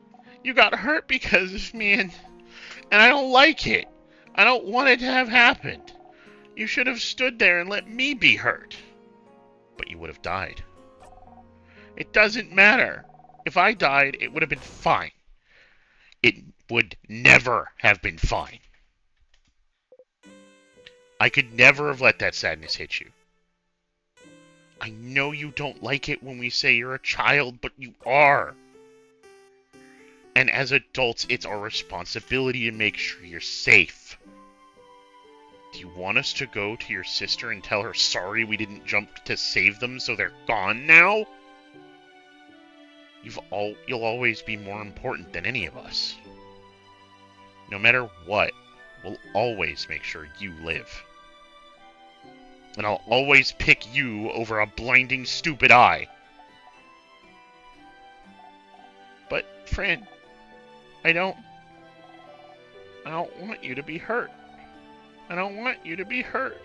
You got hurt because of me, and I don't like it. I don't want it to have happened. You should have stood there and let me be hurt. But you would have died. It doesn't matter. If I died, it would have been fine. It would never have been fine. I could never have let that sadness hit you. I know you don't like it when we say you're a child, but you are. And as adults, it's our responsibility to make sure you're safe. Do you want us to go to your sister and tell her sorry we didn't jump to save them so they're gone now? You'll always be more important than any of us. No matter what, we'll always make sure you live. And I'll always pick you over a blinding stupid eye. But, Fran, I don't want you to be hurt. I don't want you to be hurt.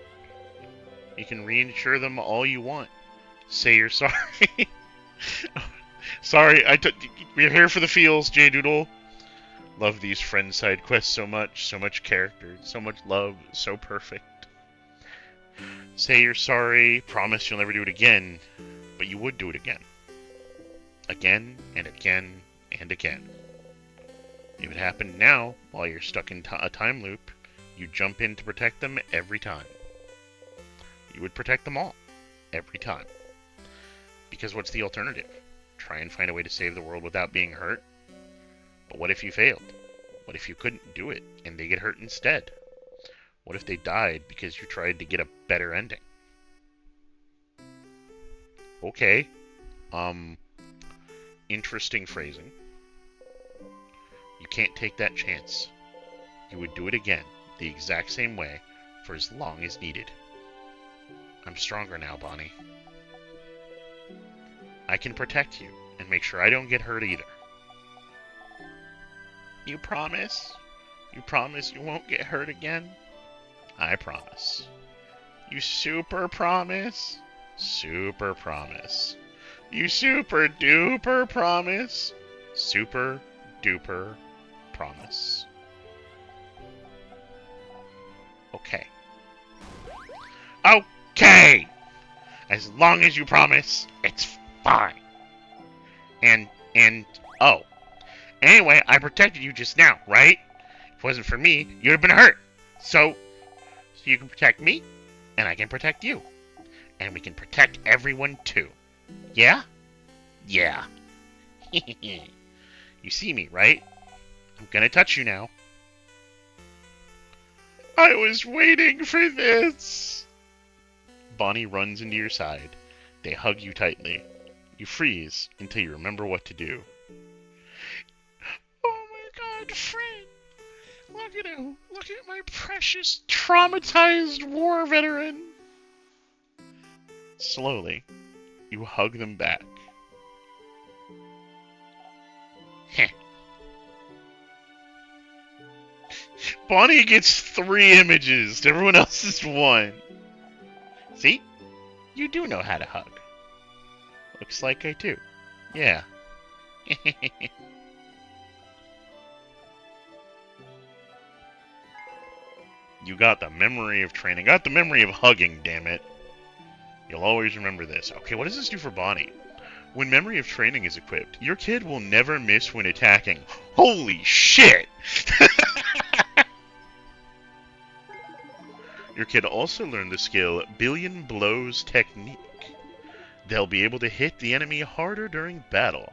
You can reinsure them all you want. Say you're sorry. Sorry, we're here for the feels, J-Doodle. Love these friend side quests so much. So much character, so much love, so perfect. Say you're sorry, promise you'll never do it again, but you would do it again. Again, and again, and again. If it happened now, while you're stuck in a time loop, you'd jump in to protect them every time. You would protect them all. Every time. Because what's the alternative? Try and find a way to save the world without being hurt? But what if you failed? What if you couldn't do it, and they get hurt instead? What if they died because you tried to get a better ending? Okay. Interesting phrasing. You can't take that chance. You would do it again, the exact same way, for as long as needed. I'm stronger now, Bonnie. I can protect you, and make sure I don't get hurt either. You promise? You promise you won't get hurt again? I promise. You super promise? Super promise. You super duper promise? Super duper promise. Okay. Okay! As long as you promise, it's fine. Oh. Anyway, I protected you just now, right? If it wasn't for me, you'd have been hurt. So you can protect me, and I can protect you. And we can protect everyone too. Yeah? Yeah. You see me, right? I'm gonna touch you now. I was waiting for this. Bonnie runs into your side. They hug you tightly. You freeze until you remember what to do. Oh my god, Fred! Look at him! Look at my precious, traumatized war veteran! Slowly, you hug them back. Heh. Bonnie gets 3 images. Everyone else is 1. See? You do know how to hug. Looks like I do. Yeah. You got the memory of training. Got the memory of hugging, damn it. You'll always remember this. Okay, what does this do for Bonnie? When memory of training is equipped, your kid will never miss when attacking. Holy shit! Your kid also learned the skill Billion Blows Technique. They'll be able to hit the enemy harder during battle.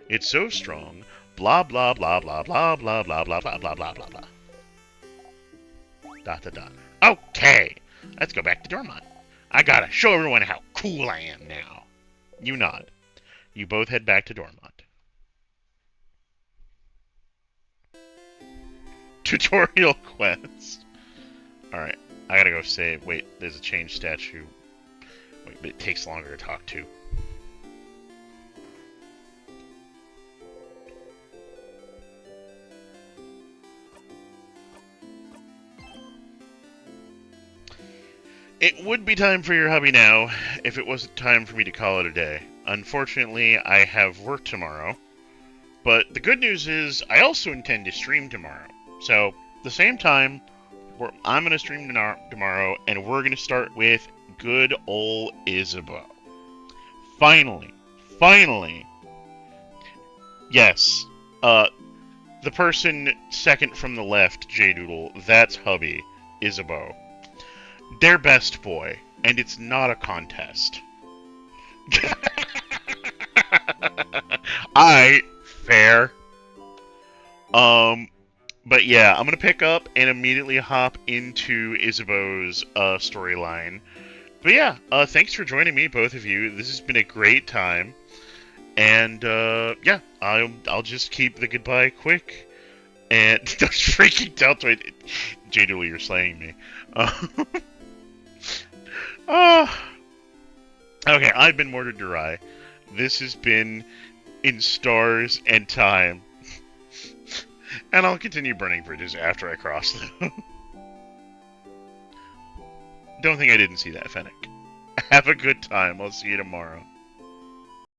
It's so strong, blah blah blah blah blah blah blah blah blah blah blah blah blah. Dot dot dot. Okay, let's go back to Dormont. I gotta show everyone how cool I am now. You nod. You both head back to Dormont. Tutorial quest. Alright, I gotta go save. Wait, there's a change statue. Wait, but it takes longer to talk to. It would be time for your hubby now, if it wasn't time for me to call it a day. Unfortunately, I have work tomorrow. But the good news is, I also intend to stream tomorrow. So, at the same time, I'm going to stream tomorrow, and we're going to start with good old Isabeau. Finally. Yes. The person second from the left, J-Doodle, that's hubby, Isabeau. Their best boy, and it's not a contest. Alright, fair. Um, but yeah, I'm gonna pick up and immediately hop into Isabeau's storyline. But yeah, thanks for joining me, both of you. This has been a great time. And yeah, I'll just keep the goodbye quick. And don't freaking tell Jada, you're slaying me. Uh, uh, okay, I've been Mordred. This has been In Stars and Time. And I'll continue burning bridges after I cross them. Don't think I didn't see that, Fennec. Have a good time. I'll see you tomorrow.